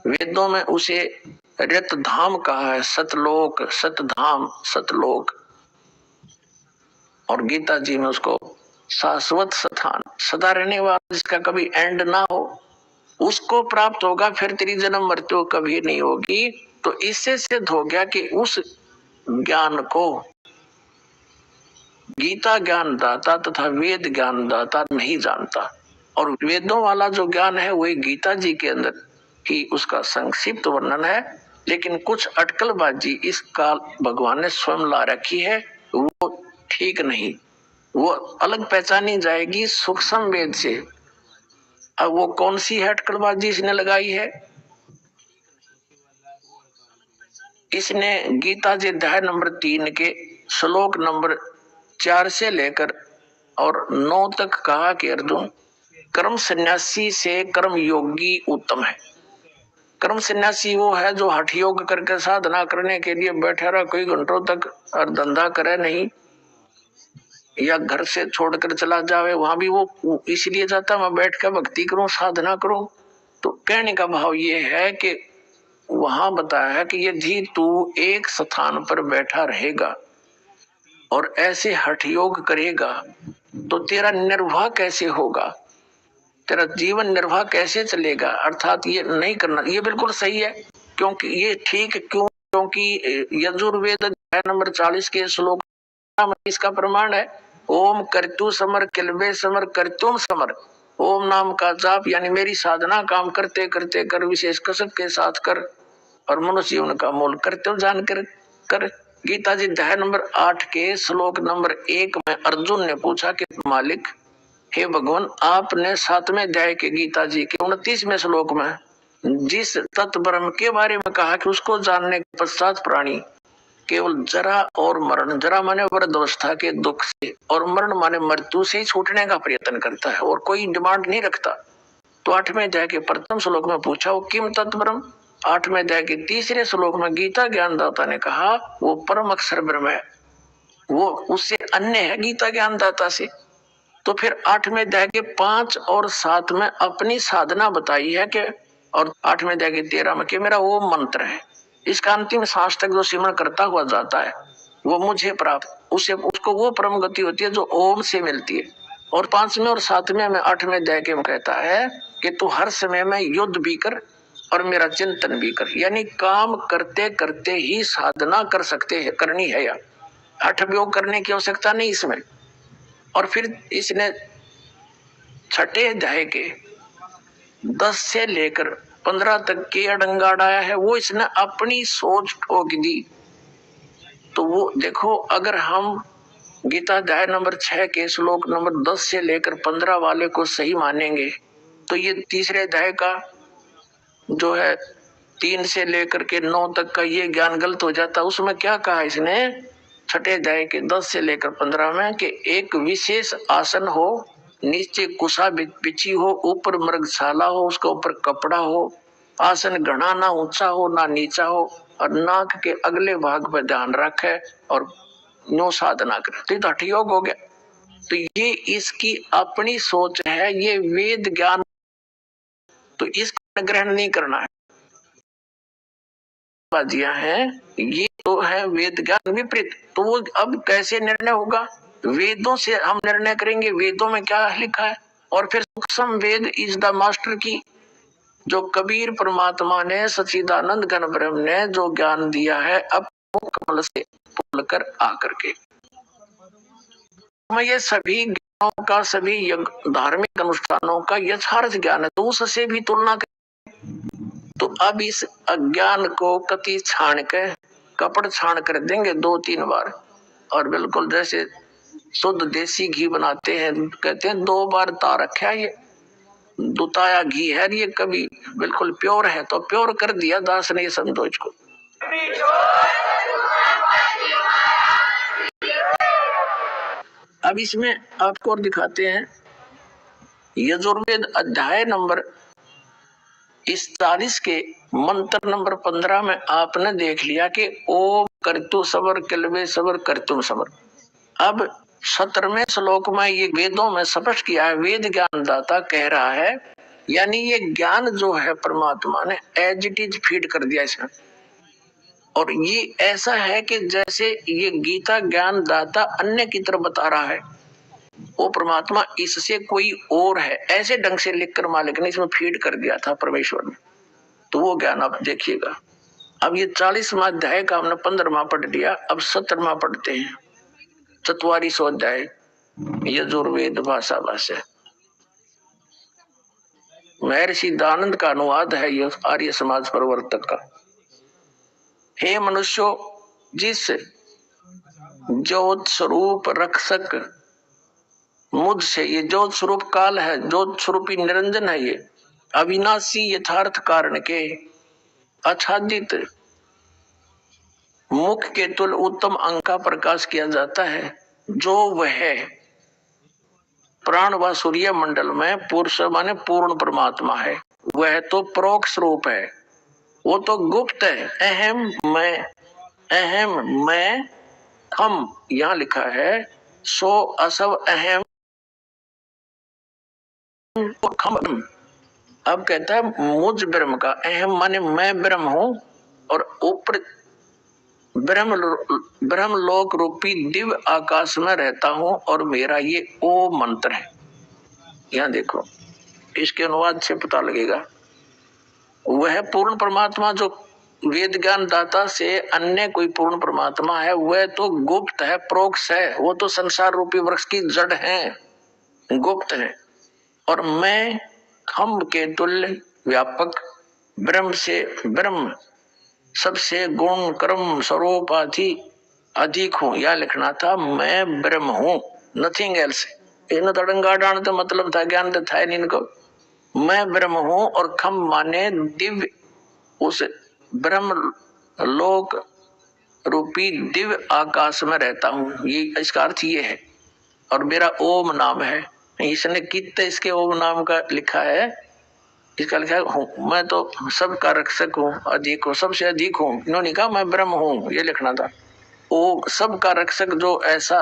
वेदों में उसे रत धाम कहा है, सतलोक, सतधाम, सतलोक। और गीता जी में उसको शाश्वत स्थान, सदा रहने वाला, जिसका कभी एंड ना हो, उसको प्राप्त होगा। फिर तेरी जन्म मृत्यु कभी नहीं होगी। तो इससे सिद्ध हो गया कि उस ज्ञान को गीता ज्ञान दाता तथा वेद ज्ञान दाता नहीं जानता। और वेदों वाला जो ज्ञान है वही गीता जी के अंदर ही उसका संक्षिप्त वर्णन है। लेकिन कुछ अटकलबाजी इस काल भगवान ने स्वयं ला रखी है, वो ठीक नहीं, वो अलग पहचानी जाएगी सूक्ष्म वेद से। अब वो कौन सी है अटकलबाजी इसने लगाई है? इसने गीता जी अध्याय नंबर 3 के श्लोक नंबर 4 से लेकर और 9 तक कहा कि अर्जुन, कर्म सन्यासी से कर्म योगी उत्तम है। कर्म सन्यासी वो है जो हठ योग करके साधना करने के लिए बैठा रहा कई घंटों तक और धंधा करे नहीं, या घर से छोड़कर चला जावे, वहां भी वो इसलिए जाता मैं बैठ कर भक्ति करूं, साधना करूं। तो कहने का भाव ये है कि वहां बताया है कि यदि तू एक स्थान पर बैठा रहेगा और ऐसे हठ योग करेगा तो तेरा निर्वाह कैसे होगा, तेरा जीवन निर्वाह कैसे चलेगा। अर्थात ये नहीं करना, ये बिल्कुल सही है। क्योंकि ये ठीक क्यों? क्योंकि यजुर्वेद अध्याय नंबर 40 के श्लोक इसका प्रमाण है। ओम कर्तु समर किलबे समर कर्तुम समर। ओम नाम का जाप यानी मेरी साधना काम करते करते कर, विशेष कसरत के साथ कर, और मनुष्य जीवन का मूल कर्तव्य जान कर। गीता जी अध्याय नंबर 8 के श्लोक नंबर 1 में अर्जुन ने पूछा कि मालिक, हे भगवान, आपने 7वें अध्याय के गीता जी के 29वें श्लोक में जिस तत्व ब्रह्म के बारे में कहा कि उसको जानने के पश्चात प्राणी केवल जरा और मरण, जरा माने वृद्धावस्था के दुख से और मरण माने मृत्यु से ही छूटने का प्रयत्न करता है और कोई डिमांड नहीं रखता। तो 8वें अध्याय के प्रथम श्लोक में पूछा वो किम तत्व ब्रह्म। 8वें अध्याय के 3रे श्लोक में गीता ज्ञानदाता ने कहा वो परम अक्षर ब्रह्म है, वो उससे अन्य है गीता ज्ञानदाता से। तो फिर 8वें अध्याय के 5 और 7 में अपनी साधना बताई है कि, और 8वें अध्याय के 13 में कि मेरा वो मंत्र है, इसका अंतिम सांस तक जो सिमरण करता हुआ जाता है वो मुझे प्राप्त, उसको वो परम गति होती है जो ओम से मिलती है। और 5वें और 7वें में 8वें अध्याय के में कहता है कि तू हर समय में युद्ध भी कर और मेरा चिंतन भी कर। यानी काम करते करते ही साधना कर सकते हैं, करनी है, या हठ योग करने की आवश्यकता नहीं इसमें। और फिर इसने 6ठे अध्याय के 10 से लेकर 15 तक के अड़ंगा अड़ाया है, वो इसने अपनी सोच ठोक दी। तो वो देखो, अगर हम गीता अध्याय नंबर 6 के श्लोक नंबर 10 से लेकर 15 वाले को सही मानेंगे तो ये 3रे अध्याय का जो है 3 से लेकर के 9 तक का ये ज्ञान गलत हो जाता। उसमें क्या कहा इसने 6ठे अध्याय के 10 से लेकर 15 में कि एक विशेष आसन हो, नीचे कुशा बिछी हो, ऊपर मृगशाला हो, उसके ऊपर कपड़ा हो, आसन घना ना ऊंचा हो ना नीचा हो, और नाक के अगले भाग पर ध्यान रखे और नो साधना करे, तो हठ योग हो गया। तो ये इसकी अपनी सोच है, ये वेद ज्ञान, तो इसका ग्रहण नहीं करना है। बाजियां हैं ये तो है वेद ज्ञान विपरीत। तो वो अब कैसे निर्णय होगा? वेदों से हम निर्णय करेंगे, वेदों में क्या लिखा है। और फिर सूक्ष्म वेद इज द मास्टर की, जो कबीर परमात्मा ने सच्चिदानंद घन ब्रह्म ने जो ज्ञान दिया है अब कमल से बोलकर आकर के, मैं ये सभी ज्ञानों का, सभी धार्मिक अनुष्ठानों का यथार्थ ज्ञान है, तो उससे भी तुलना करें। तो अब इस अज्ञान को कति छाण के कपड़ छाण कर देंगे 2-3 बार, और बिल्कुल जैसे शुद्ध देसी घी बनाते हैं, कहते हैं 2 बार ता रखा, ये दुताया घी है, ये कभी बिल्कुल प्योर है, तो प्योर कर दिया दास ने संतोष को। अब इसमें आपको और दिखाते हैं यजुर्वेद अध्याय नंबर 41 के मंत्र नंबर 15 में आपने देख लिया कि ओम कर्तु सवर किलवे सवर कर्तुम सवर। अब 17वें श्लोक में ये वेदों में स्पष्ट किया है, वेद ज्ञान दाता कह रहा है, यानी ये ज्ञान जो है परमात्मा ने एज इट इज फीड कर दिया इसमें। और ये ऐसा है कि जैसे ये गीता ज्ञान दाता अन्य की तरफ बता रहा है, वो परमात्मा इससे कोई और है, ऐसे ढंग से लिखकर मालिक ने इसमें फीड कर दिया था परमेश्वर ने। तो वो ज्ञान आप देखिएगा। अब ये 40वां अध्याय का हमने 15वां पढ़ लिया, अब 17वां पढ़ते हैं। 44वां अध्याय यजुर्वेद भाषा भाष्य, महर्षि दानंद का अनुवाद है यह आर्य समाज प्रवर्तक का। हे मनुष्यों, जिस ज्योत स्वरूप रक्षक मुझसे, ये ज्योत स्वरूप काल है, ज्योत स्वरूपी निरंजन है, ये अविनाशी यथार्थ कारण के आच्छादित मुख के तुल उत्तम अंग का प्रकाश किया जाता है, जो वह प्राण व सूर्य मंडल में पुरुष माने पूर्ण परमात्मा है। वह तो परोक्ष रूप है, वो तो गुप्त है। अहम मैं हम यहाँ लिखा है, सो असव अहम खम। अब कहता है मुझ ब्रह्म का, अहम माने मैं ब्रह्म हूं, और ऊपर ब्रह्म लोक रूपी दिव्य आकाश में रहता हूं, और मेरा ये ओ मंत्र है। यहां देखो, इसके अनुवाद से पता लगेगा। वह पूर्ण परमात्मा जो वेद ज्ञान दाता से अन्य कोई पूर्ण परमात्मा है, वह तो गुप्त है, प्रोक्ष है, वो तो संसार रूपी वृक्ष की जड़ है, गुप्त है। और मैं हम के तुल्य व्यापक ब्रह्म से ब्रह्म सबसे गुण कर्म स्वरूप आदि अधिक हूं। यह लिखना था मैं ब्रह्म हूं, नथिंग एल्स। इन तड़ंगा डाण तो मतलब था, ज्ञान तो था नहीं इनको। मैं ब्रह्म हूं, और खम माने दिव्य, उस ब्रह्म लोक रूपी दिव्य आकाश में रहता हूं, ये इसका अर्थ ये है। और मेरा ओम नाम है। इसने कितने इसके ओम नाम का लिखा है, इसका लिखा है मैं तो सबका रक्षक हूँ, अधिक हूँ, सबसे अधिक हूँ। इन्होंने कहा मैं ब्रह्म हूँ, ये लिखना था। ओ सबका रक्षक जो ऐसा,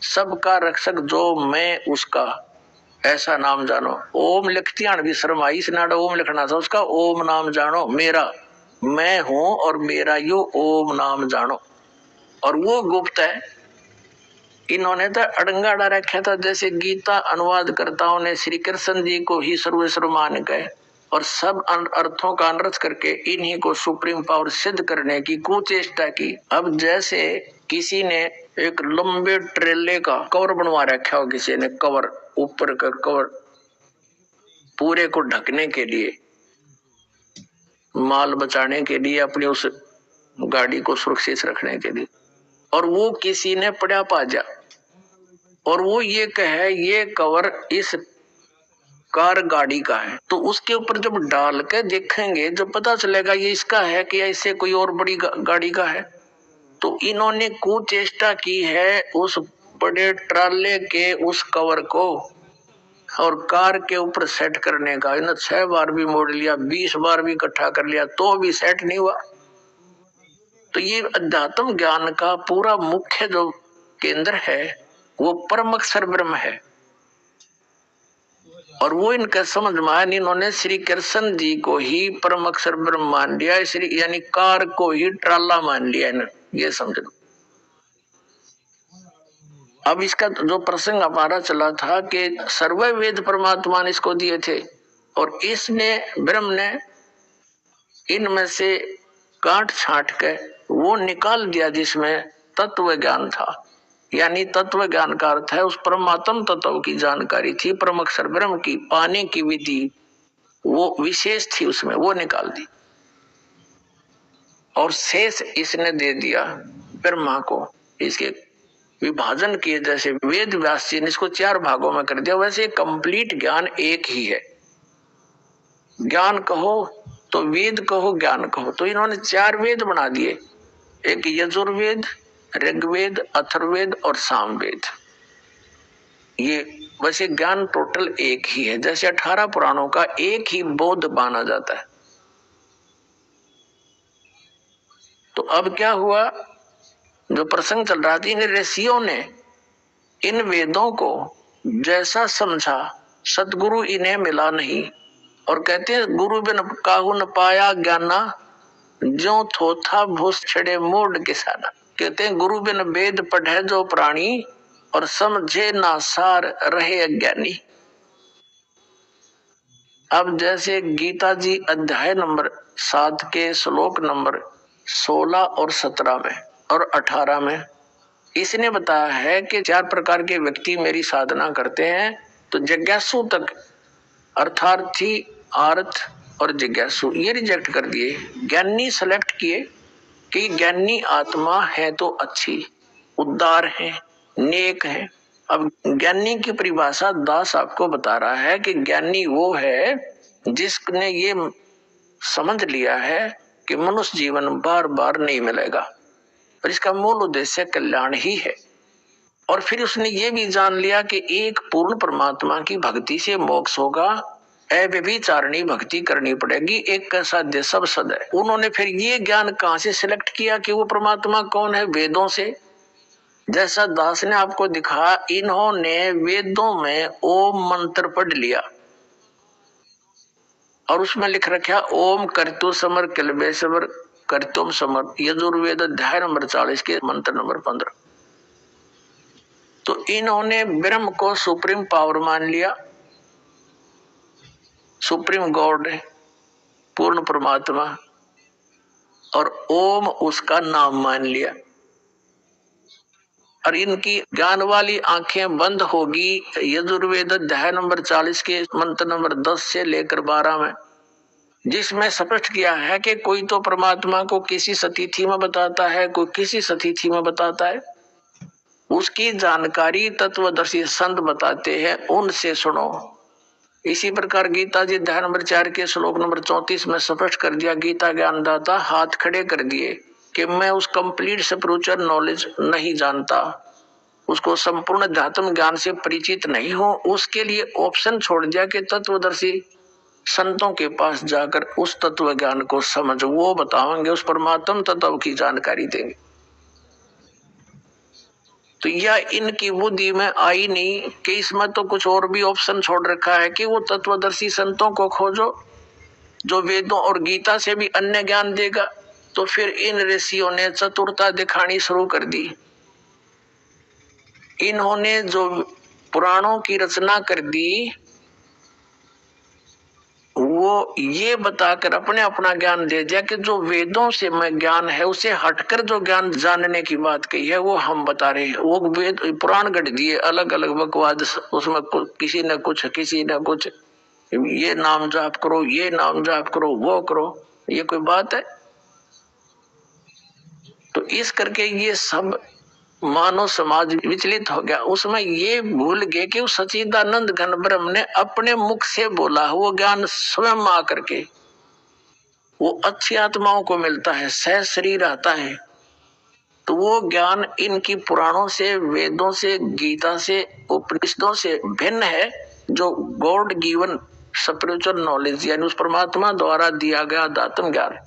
सबका रक्षक जो मैं उसका, ऐसा नाम जानो। ओम लिखती आन भी शर्माई, इसने ओम लिखना था, उसका ओम नाम जानो मेरा, मैं हूं और मेरा यो ओम नाम जानो। और वो गुप्त है। इन्होंने तो अड़ंगा डा रखा था, जैसे गीता अनुवादकर्ताओं ने श्री कृष्ण जी को ही सर्वेश्वर मान गए और सब अर्थों का अनर्थ करके इन्हीं को सुप्रीम पावर सिद्ध करने की कुचेष्टा की। अब जैसे किसी ने एक लंबे ट्रेले का कवर बनवा रखा हो, किसी ने कवर, ऊपर का कवर पूरे को ढकने के लिए, माल बचाने के लिए, अपनी उस गाड़ी को सुरक्षित रखने के लिए, और वो किसी ने पड़ा पाजा और वो ये कहे ये कवर इस कार गाड़ी का है, तो उसके ऊपर जब डाल के देखेंगे जब पता चलेगा ये इसका है कि ऐसे कोई और बड़ी गाड़ी का है। तो इन्होंने कुचेष्टा की है उस बड़े ट्राले के उस कवर को और कार के ऊपर सेट करने का। इन्होंने 6 बार भी मोड़ लिया, 20 बार भी इकट्ठा कर लिया, तो भी सेट नहीं हुआ। तो ये अध्यात्म ज्ञान का पूरा मुख्य जो केंद्र है वो परम अक्षर ब्रह्म है। और वो इनका समझ में आया, इन्होंने श्री कृष्ण जी को ही परम अक्षर ब्रह्म मान लिया, श्री यानी कार को ही ट्राला मान लिया। ये समझ लो। अब इसका जो प्रसंग हमारा चला था कि सर्व वेद परमात्मा ने इसको दिए थे, और इसने ब्रह्म ने इनमें से काट छांट के वो निकाल दिया जिसमें तत्व ज्ञान था। यानी तत्व ज्ञान का अर्थ है उस परमात्म तत्व की जानकारी थी, परम अक्षर ब्रह्म की पाने की विधि वो विशेष थी, उसमें वो निकाल दी और शेष इसने दे दिया ब्रह्मा को। इसके विभाजन किए, जैसे वेद व्यास जी ने इसको 4 भागों में कर दिया, वैसे कंप्लीट ज्ञान एक ही है। ज्ञान कहो तो वेद कहो, ज्ञान कहो, तो इन्होंने 4 वेद बना दिए। एक यजुर्वेद, ऋग्वेद, अथर्ववेद और सामवेद। ये वैसे ज्ञान टोटल एक ही है, जैसे 18 पुराणों का एक ही बोध माना जाता है। तो अब क्या हुआ, जो प्रसंग चल रहा था, इन ऋषियों ने इन वेदों को जैसा समझा, सदगुरु इन्हें मिला नहीं। और कहते हैं गुरु बिन काहू न पाया ज्ञाना, जो थोथा भूस छड़े मोड़ किसाना। कहते हैं गुरु बिन वेद पढ़े जो प्राणी, और समझे ना सार रहे अज्ञानी। अब जैसे गीता जी अध्याय नंबर 7 के श्लोक नंबर 16 और 17 में और 18 में इसने बताया है कि 4 प्रकार के व्यक्ति मेरी साधना करते हैं। तो जिज्ञासु तक, अर्थार्थी, आर्थ और जिज्ञासु ये रिजेक्ट कर दिए। ज्ञानी सेलेक्ट किए कि ज्ञानी आत्मा है तो अच्छी, उदार है, नेक है। अब ज्ञानी की परिभाषा दास आपको बता रहा है कि ज्ञानी वो है जिसने ये समझ लिया है कि मनुष्य जीवन बार बार नहीं मिलेगा और इसका मूल उद्देश्य कल्याण ही है। और फिर उसने ये भी जान लिया कि एक पूर्ण परमात्मा की भक्ति से मोक्ष होगा, अव्यभिचारिणी भक्ति करनी पड़ेगी, एक का साध्य सब सद है। उन्होंने फिर ये ज्ञान कहां से सिलेक्ट किया कि वो परमात्मा कौन है? वेदों से। जैसा दास ने आपको दिखाया, इन्होंने वेदों में ओम मंत्र पढ़ लिया और उसमें लिख रखा ओम करतु समर किलबे समर करतुम समर, यजुर्वेद अध्याय नंबर 40 के मंत्र नंबर 15। तो इन्होंने ब्रह्म को सुप्रीम पावर मान लिया, सुप्रीम गॉड है, पूर्ण परमात्मा, और ओम उसका नाम मान लिया। और इनकी ज्ञान वाली आंखें बंद होगी यजुर्वेद अध्याय नंबर 40 के मंत्र नंबर 10 से लेकर 12 में, जिसमें स्पष्ट किया है कि कोई तो परमात्मा को किसी सतिथि में बताता है, कोई किसी सतिथि में बताता है। उसकी जानकारी तत्वदर्शी संत बताते हैं, उनसे सुनो। इसी प्रकार गीता जी अध्याय नंबर 4 के श्लोक नंबर 34 में स्पष्ट कर दिया, गीता ज्ञानदाता हाथ खड़े कर दिए कि मैं उस कंप्लीट स्पिरिचुअल नॉलेज नहीं जानता, उसको संपूर्ण अध्यात्म ज्ञान से परिचित नहीं हूं। उसके लिए ऑप्शन छोड़ दिया कि तत्वदर्शी संतों के पास जाकर उस तत्व ज्ञान को समझ, वो बताएंगे, उस परमात्म तत्व की जानकारी देंगे। तो यह इनकी बुद्धि में आई नहीं कि इसमें तो कुछ और भी ऑप्शन छोड़ रखा है कि वो तत्वदर्शी संतों को खोजो जो वेदों और गीता से भी अन्य ज्ञान देगा। तो फिर इन ऋषियों ने चतुरता दिखानी शुरू कर दी। इन्होंने जो पुराणों की रचना कर दी, वो ये बताकर अपने अपना ज्ञान दे दिया कि जो वेदों से में ज्ञान है उसे हटकर जो ज्ञान जानने की बात कही है वो हम बता रहे हैं। वो वेद पुराण गढ़ दिए, अलग अलग बकवाद, उसमें किसी ने कुछ, किसी ने कुछ, ये नाम जाप करो, ये नाम जाप करो, वो करो, ये कोई बात है? तो इस करके ये सब मानव समाज विचलित हो गया। उसमें ये भूल गए कि उस सच्चिदानंद घन ब्रह्म ने अपने मुख से बोला, वो ज्ञान स्वयं आकर के वो अच्छी आत्माओं को मिलता है, सह शरीर आता है। तो वो ज्ञान इनकी पुराणों से, वेदों से, गीता से, उपनिषदों से भिन्न है, जो गॉड गिवन स्पिरिचुअल नॉलेज यानी उस परमात्मा द्वारा दिया गया आत्म ज्ञान,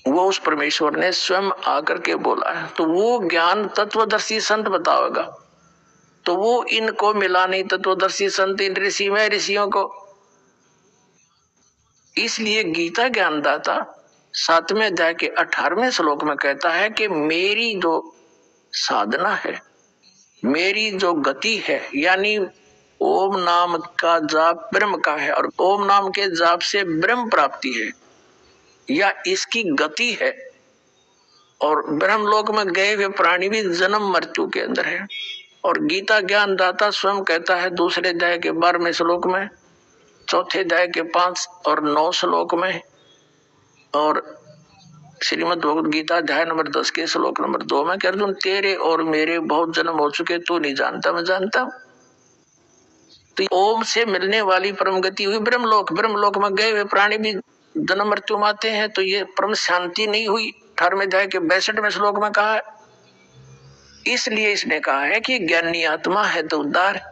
वो उस परमेश्वर ने स्वयं आकर के बोला है। तो वो ज्ञान तत्वदर्शी संत बताएगा, तो वो इनको मिला नहीं। तत्वदर्शी संत इन ऋषि में ऋषियों को, इसलिए गीता ज्ञानदाता 7वें अध्याय के 18वें श्लोक में कहता है कि मेरी जो साधना है, मेरी जो गति है, यानी ओम नाम का जाप ब्रह्म का है और ओम नाम के जाप से ब्रह्म प्राप्ति है, या इसकी गति है। और ब्रह्मलोक में गए हुए प्राणी भी जन्म मृत्यु के अंदर है। और गीता ज्ञानदाता स्वयं कहता है 2 अध्याय के 12वें श्लोक में, 4 अध्याय के 5 और 9 श्लोक में, और श्रीमद् भगवद गीता अध्याय नंबर 10 के श्लोक नंबर 2 में कि अर्जुन तेरे और मेरे बहुत जन्म हो चुके, तू नहीं जानता, मैं जानता हूं। तो ओम से मिलने वाली परम गति हुई ब्रह्मलोक। ब्रह्मलोक में गए हुए प्राणी भी जन्म मृत्यु में आते हैं तो ये परम शांति नहीं हुई। 18वें अध्याय के 62वें श्लोक में कहा है। इसलिए इसने कहा है कि ज्ञानी आत्मा है तो उद्धार।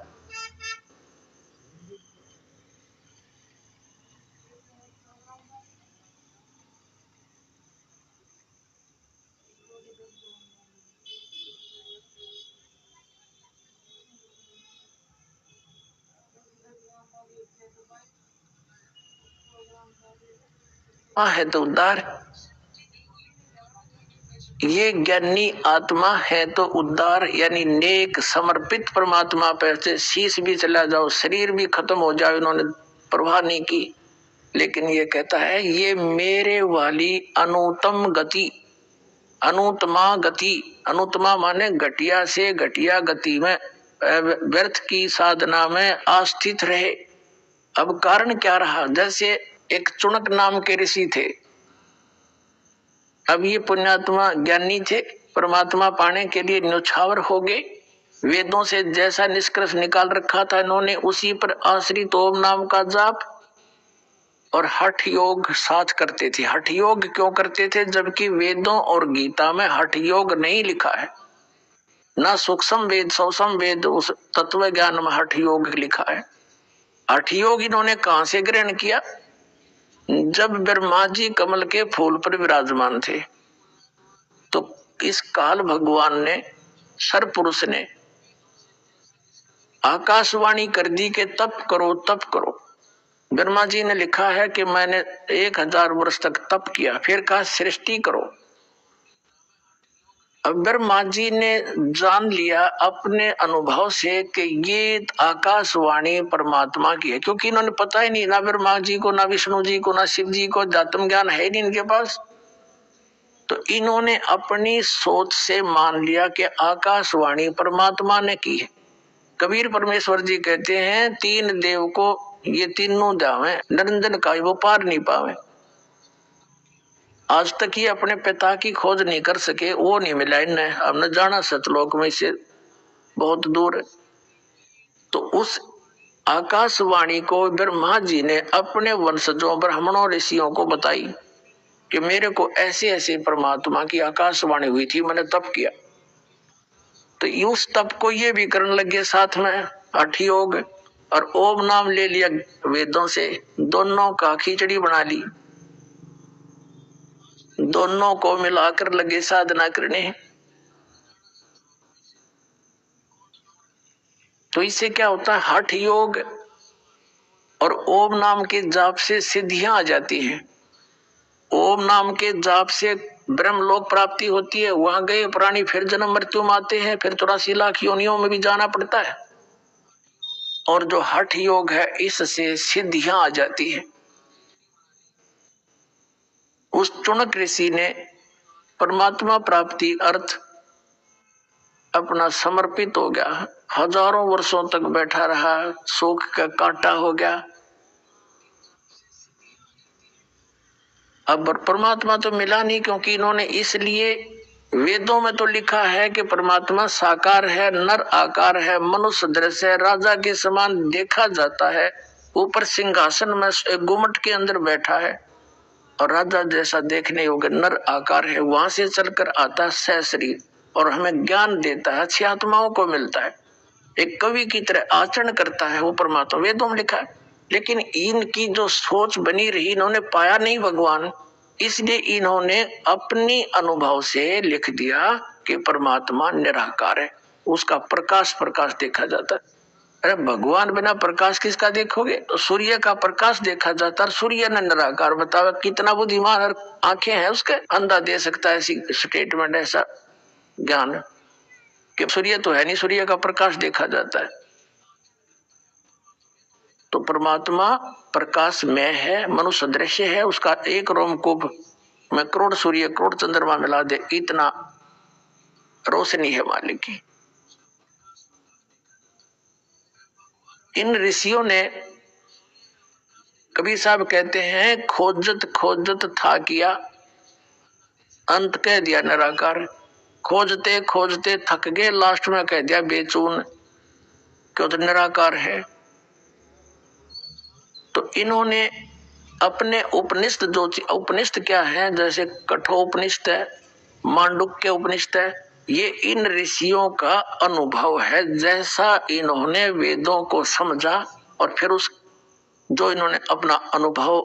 है तो उद्धार। ये ज्ञानी आत्मा है तो उद्धार, यानी नेक समर्पित परमात्मा पर से शीश भी चला जाओ, शरीर भी खत्म हो जाए, उन्होंने परवाह नहीं की, लेकिन ये कहता है ये मेरे वाली अनुत्तम गति, अनुत्तमा गति, अनुत्तमा माने घटिया से घटिया गति में, व्यर्थ की साधना में आस्थित रहे। अब कारण क्या रहा? जैसे एक चुनक नाम के ऋषि थे, अब ये पुण्यात्मा ज्ञानी थे, परमात्मा पाने के लिए न्यौछावर हो गए। वेदों से जैसा निष्कर्ष निकाल रखा था इन्होंने, उसी पर आश्रित ओम नाम का जाप और हठ योग साथ करते थे। हठ योग क्यों करते थे? जबकि वेदों और गीता में हठ योग नहीं लिखा है, ना सूक्ष्म वेद सूक्ष्म वेद उस तत्व ज्ञान में हठ योग लिखा है। हठ योग इन्होंने कहां से ग्रहण किया? जब ब्रह्मा जी कमल के फूल पर विराजमान थे तो इस काल भगवान ने, सरपुरुष ने आकाशवाणी कर दी कि तप करो तप करो। ब्रह्मा जी ने लिखा है कि मैंने 1000 वर्ष तक तप किया, फिर कहा सृष्टि करो। अब ब्रह्मा जी ने जान लिया अपने अनुभव से कि ये आकाशवाणी परमात्मा की है, क्योंकि इन्होंने पता ही नहीं, ना ब्रह्मा जी को, ना विष्णु जी को, ना शिव जी को, आत्म ज्ञान है नहीं इनके पास। तो इन्होंने अपनी सोच से मान लिया कि आकाशवाणी परमात्मा ने की है। कबीर परमेश्वर जी कहते हैं 3 देव को ये तीनों दावे, निरंजन का वो पार नहीं पावे। आज तक ये अपने पिता की खोज नहीं कर सके, वो नहीं मिला इन्हें, अब न जाना सतलोक में से बहुत दूर है। तो उस आकाशवाणी को ब्रह्मा जी ने अपने वंशजों ब्राह्मणों ऋषियों को बताई कि मेरे को ऐसे ऐसे परमात्मा की आकाशवाणी हुई थी, मैंने तप किया। तो उस तप को ये भी करने लगे साथ में हठ योग, और ओम नाम ले लिया वेदों से, दोनों का खिचड़ी बना ली, दोनों को मिलाकर लगे साधना करने। तो इससे क्या होता है? हठ योग और ओम नाम के जाप से सिद्धियां आ जाती हैं। ओम नाम के जाप से ब्रह्मलोक प्राप्ति होती है, वहां गए प्राणी फिर जन्म मृत्यु में आते हैं, फिर 84 लाख योनियों में भी जाना पड़ता है। और जो हठ योग है इससे सिद्धियां आ जाती है। उस चुनक ऋषि ने परमात्मा प्राप्ति अर्थ अपना समर्पित हो गया, हजारों वर्षों तक बैठा रहा, शोक का कांटा हो गया। अब परमात्मा तो मिला नहीं, क्योंकि इन्होंने, इसलिए वेदों में तो लिखा है कि परमात्मा साकार है, नर आकार है, मनुष्य दृश्य है, राजा के समान देखा जाता है, ऊपर सिंहासन में एक गुम्मट के अंदर बैठा है और राजा जैसा देखने योग्य नर आकार है, वहां से चलकर आता है सहशरीर और हमें ज्ञान देता है, अच्छी आत्माओं को मिलता है, एक कवि की तरह आचरण करता है वो परमात्मा, वेदों में लिखा है। लेकिन इनकी जो सोच बनी रही, इन्होंने पाया नहीं भगवान, इसलिए इन्होंने अपनी अनुभव से लिख दिया कि परमात्मा निराकार है, उसका प्रकाश प्रकाश देखा जाता है। अरे भगवान बिना प्रकाश किसका देखोगे? तो सूर्य का प्रकाश देखा जाता है, सूर्य ने निराकार बताया, कितना बुद्धिमान और आंखें हैं उसके, अंधा दे सकता है ऐसी स्टेटमेंट, ऐसा ज्ञान कि सूर्य तो है नहीं, सूर्य का प्रकाश देखा जाता है। तो परमात्मा प्रकाश में है, मनुष्य दृश्य है, उसका एक रोमकूप में करोड़ सूर्य करोड़ चंद्रमा मिला दे, इतना रोशनी है मालिक की। इन ऋषियों ने, कबीर साहब कहते हैं, खोजत खोजत था किया, अंत कह दिया निराकार। खोजते खोजते थक गए, लास्ट में कह दिया बेचून, क्यों? तो निराकार है। तो इन्होंने अपने उपनिषद जो उपनिषद क्या है, जैसे कठोपनिषद है, मांडुक्य उपनिषद है, ये इन ऋषियों का अनुभव है। जैसा इन्होंने वेदों को समझा और फिर उस जो इन्होंने अपना अनुभव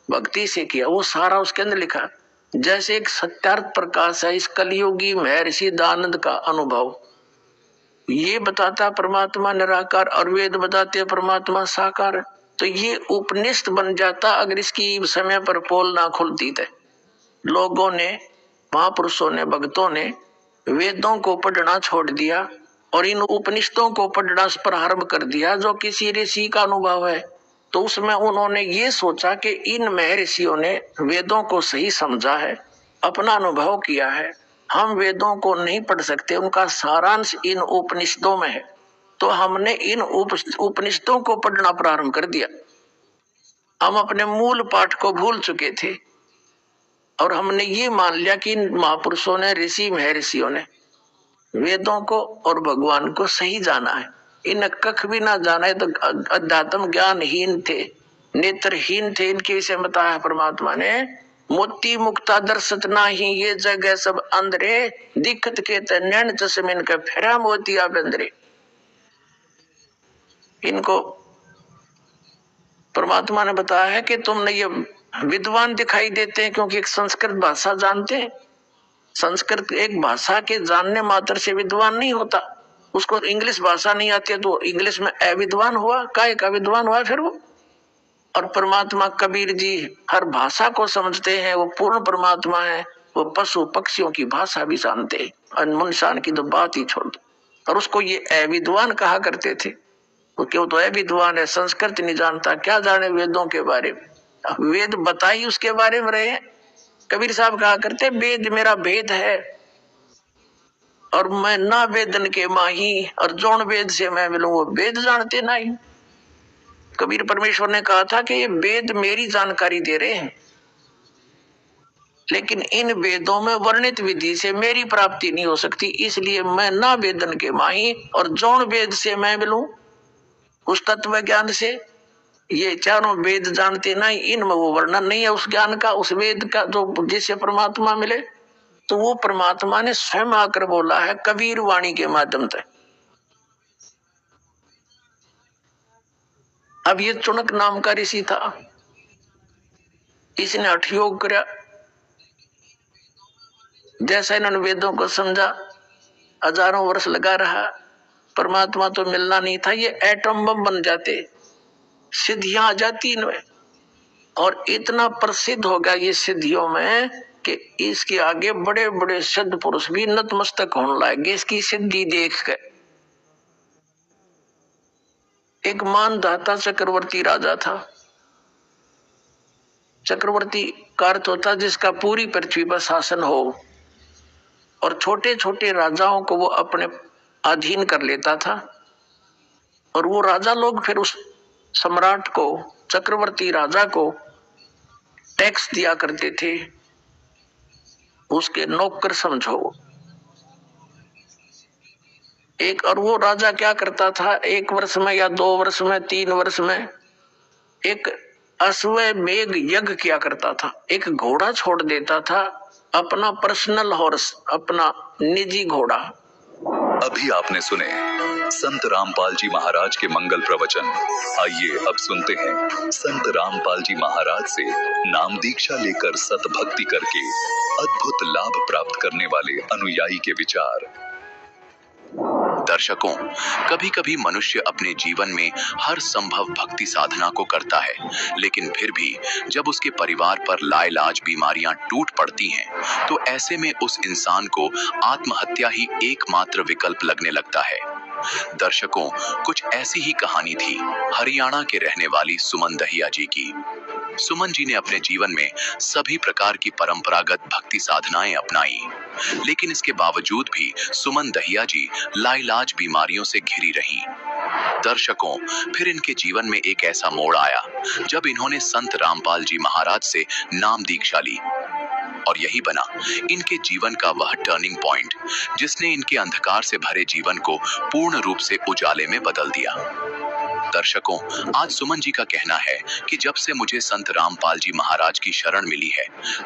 भक्ति से किया वो सारा उसके अंदर लिखा है। जैसे एक सत्यार्थ प्रकाश है इस कलियुगी महर्षि दयानंद का अनुभव, ये बताता परमात्मा निराकार और वेद बताते परमात्मा साकार। तो ये उपनिषद बन जाता अगर इसकी समय पर पोल ना खुलती। थे लोगों ने, महापुरुषों ने, भक्तों ने वेदों को पढ़ना छोड़ दिया और इन उपनिषदों को पढ़ना प्रारंभ कर दिया जो किसी ऋषि का अनुभव है। तो उसमें उन्होंने ये सोचा कि इन महर्षियों ने वेदों को सही समझा है, अपना अनुभव किया है, हम वेदों को नहीं पढ़ सकते, उनका सारांश इन उपनिषदों में है, तो हमने इन उपनिषदों को पढ़ना प्रारंभ कर दिया। हम अपने मूल पाठ को भूल चुके थे और हमने ये मान लिया कि इन महापुरुषों ने, ऋषि महर्षियों ने वेदों को और भगवान को सही जाना है। इन कख भी ना जाना है तो अध्यात्म ज्ञानहीन थे, नेत्रहीन थे। इनके विषय बताया परमात्मा ने, मोती मुक्ता दर्शत नाही ये जगह सब अंधरे, दिक्कत के नैन चश्मिन का फेरा मोती आप अंधरे। इनको परमात्मा ने बताया है कि तुमने ये विद्वान दिखाई देते हैं क्योंकि एक संस्कृत भाषा जानते हैं। संस्कृत एक भाषा के जानने मात्र से विद्वान नहीं होता। उसको इंग्लिश भाषा नहीं आती है तो इंग्लिश में अविद्वान हुआ, काय का विद्वान हुआ फिर वो। और परमात्मा कबीर जी हर भाषा को समझते हैं, वो पूर्ण परमात्मा है, वो पशु पक्षियों की भाषा भी जानते हैं, अनमुनशान की तो बात ही छोड़ दो। और उसको ये अविद्वान कहा करते थे, वो क्यों तो अविद्वान है, संस्कृत नहीं जानता, क्या जाने वेदों के बारे में। वेद बताई उसके बारे में रहे। कबीर साहब कहा करते वेद मेरा भेद है और मैं ना वेदन के माही, और जौन वेद से मैं मिलूं वो वेद जानते नहीं। कबीर परमेश्वर ने कहा था कि ये वेद मेरी जानकारी दे रहे हैं, लेकिन इन वेदों में वर्णित विधि से मेरी प्राप्ति नहीं हो सकती, इसलिए मैं ना वेदन के माही और जौन वेद से मैं मिलूं उस तत्व ज्ञान से। ये चारों वेद जानते नहीं, इनमें वो वर्णन नहीं है उस ज्ञान का, उस वेद का जो जिससे परमात्मा मिले। तो वो परमात्मा ने स्वयं आकर बोला है कबीर वाणी के माध्यम से। अब ये चुनक नाम का ऋषि था, इसने हठ योग किया। जैसा इन्होंने वेदों को समझा, हजारों वर्ष लगा रहा, परमात्मा तो मिलना नहीं था, ये एटम बम बन जाते, सिद्धियां आ जाती इनमें। और इतना प्रसिद्ध हो गया ये सिद्धियों में कि इसके आगे बड़े बड़े सिद्ध पुरुष भी नतमस्तक होने लगे इसकी सिद्धि देख कर। एक मानधाता चक्रवर्ती राजा था। चक्रवर्ती का अर्थ होता जिसका पूरी पृथ्वी पर शासन हो, और छोटे छोटे राजाओं को वो अपने अधीन कर लेता था। और वो राजा लोग फिर उस सम्राट को, चक्रवर्ती राजा को टैक्स दिया करते थे, उसके नौकर समझो एक। और वो राजा क्या करता था, एक वर्ष में या 2 वर्ष में, 3 वर्ष में एक अश्वमेध यज्ञ किया करता था। एक घोड़ा छोड़ देता था, अपना पर्सनल हॉर्स, अपना निजी घोड़ा। अभी आपने सुने संत रामपाल जी महाराज के मंगल प्रवचन। आइए अब सुनते हैं संत रामपाल जी महाराज से नाम दीक्षा लेकर सतभक्ति करके अद्भुत लाभ प्राप्त करने वाले अनुयायी के विचार। दर्शकों, कभी कभी मनुष्य अपने जीवन में हर संभव भक्ति साधना को करता है, लेकिन फिर भी जब उसके परिवार पर लाइलाज बीमारियां टूट पड़ती हैं, तो ऐसे में उस इंसान को आत्महत्या ही एकमात्र विकल्प लगने लगता है। दर्शकों, कुछ ऐसी ही कहानी थी हरियाणा के रहने वाली सुमन दहिया जी की। सुमन जी ने अपने जीवन में सभी प्रकार की परंपरागत भक्ति साधनाएं अपनाई, लेकिन इसके बावजूद भी सुमन दहिया जी लाइलाज बीमारियों से घिरी रहीं। दर्शकों, फिर इनके जीवन में एक ऐसा मोड़ आया जब इन्होंने संत रामपाल जी महाराज से नाम दीक्षा ली, और यही बना इनके जीवन का वह टर्निंग पॉइंट जिसने इनके अंधकार से भरे जीवन को पूर्ण रूप से उजाले में बदल दिया। दर्शकों, आज सुमन जी का कहना है कि जब से मुझे संत रामपाल जी महाराज की शरण मिली है,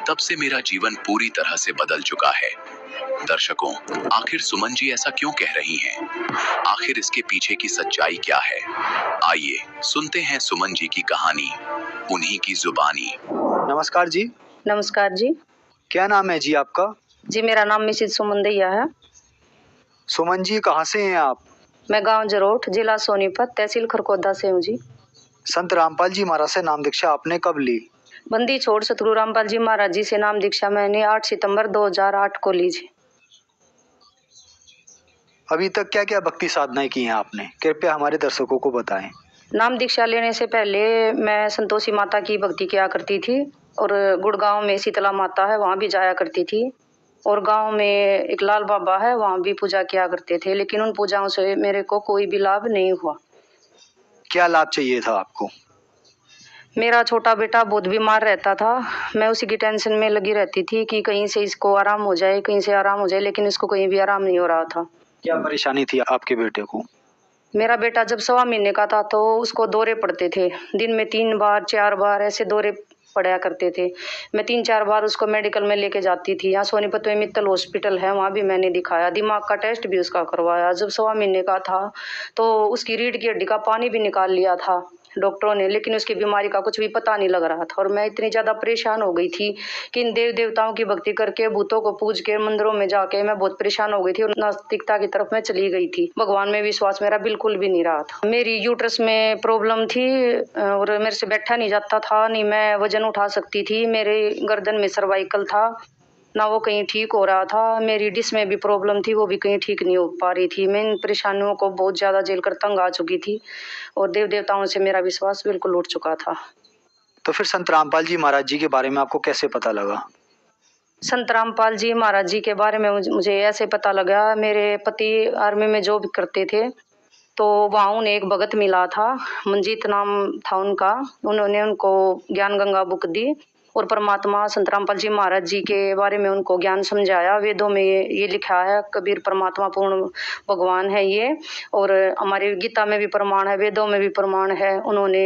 तब से मेरा जीवन पूरी तरह से बदल चुका है। दर्शकों, आखिर सुमन जी ऐसा क्यों कह रही हैं? आखिर इसके पीछे की सच्चाई क्या है? आइए सुनते हैं सुमन जी की कहानी, उन्हीं की जुबानी। नमस्कार जी। नमस्कार जी। क्या नाम है जी आपका? जी मेरा नाम मिसेज सुमन दैया है। सुमन जी कहाँ से हैं आप? मैं गांव जरोठ, जिला सोनीपत, तहसील खरकोदा से हूँ जी। संत रामपाल जी महाराज से नाम दीक्षा आपने कब ली? बंदी छोड़ सतगुरु रामपाल जी महाराज जी से नाम दीक्षा मैंने 8 सितंबर 2008 को ली जी। अभी तक क्या क्या भक्ति साधनाएं की हैं आपने? कृपया हमारे दर्शकों को बताएं। नाम दीक्षा लेने से पहले मैं संतोषी माता की भक्ति किया करती थी और गुड़गांव में शीतला माता है, वहाँ भी जाया करती थी। और गांव में एक लाल बाबा है, वहाँ भी पूजा किया करते थे, लेकिन उन पूजाओं से मेरे को कोई भी लाभ नहीं हुआ। क्या लाभ चाहिए था आपको? मेरा छोटा बेटा बहुत बीमार रहता था, मैं उसी की टेंशन में लगी रहती थी कि कहीं से इसको आराम हो जाए, कहीं से आराम हो जाए, लेकिन इसको कहीं भी आराम नहीं हो रहा था। क्या परेशानी थी आपके बेटे को? मेरा बेटा जब 1.25 महीने का था तो उसको दौरे पड़ते थे, दिन में 3 बार 4 बार ऐसे दौरे पड़ा करते थे। मैं 3-4 बार उसको मेडिकल में लेके जाती थी। यहाँ सोनीपत में मित्तल हॉस्पिटल है, वहाँ भी मैंने दिखाया, दिमाग का टेस्ट भी उसका करवाया। जब 1.25 महीने का था तो उसकी रीढ़ की हड्डी का पानी भी निकाल लिया था डॉक्टरों ने, लेकिन उसकी बीमारी का कुछ भी पता नहीं लग रहा था। और मैं इतनी ज़्यादा परेशान हो गई थी कि इन देव देवताओं की भक्ति करके, भूतों को पूज के, मंदिरों में जाके मैं बहुत परेशान हो गई थी और नास्तिकता की तरफ मैं चली गई थी। भगवान में विश्वास मेरा बिल्कुल भी नहीं रहा था। मेरी यूट्रस में प्रॉब्लम थी और मेरे से बैठा नहीं जाता था, नहीं मैं वजन उठा सकती थी। मेरे गर्दन में सर्वाइकल था, ना वो कहीं ठीक हो रहा था। मेरी डिश में भी प्रॉब्लम थी, वो भी कहीं ठीक नहीं हो पा रही थी। मैं इन परेशानियों को बहुत ज़्यादा झेल कर तंग आ चुकी थी और देव देवताओं से मेरा विश्वास बिल्कुल उठ चुका था। तो फिर संत रामपाल जी महाराज जी के बारे में आपको कैसे पता लगा? संत रामपाल जी महाराज जी के बारे में मुझे ऐसे पता लगा, मेरे पति आर्मी में जॉब करते थे तो वहाँ उन्हें एक भगत मिला था, मंजीत नाम था उनका। उन्होंने उनको ज्ञान गंगा बुक दी और परमात्मा संत रामपाल जी महाराज जी के बारे में उनको ज्ञान समझाया। वेदों में ये लिखा है, कबीर परमात्मा पूर्ण भगवान है ये, और हमारे गीता में भी प्रमाण है, वेदों में भी प्रमाण है। उन्होंने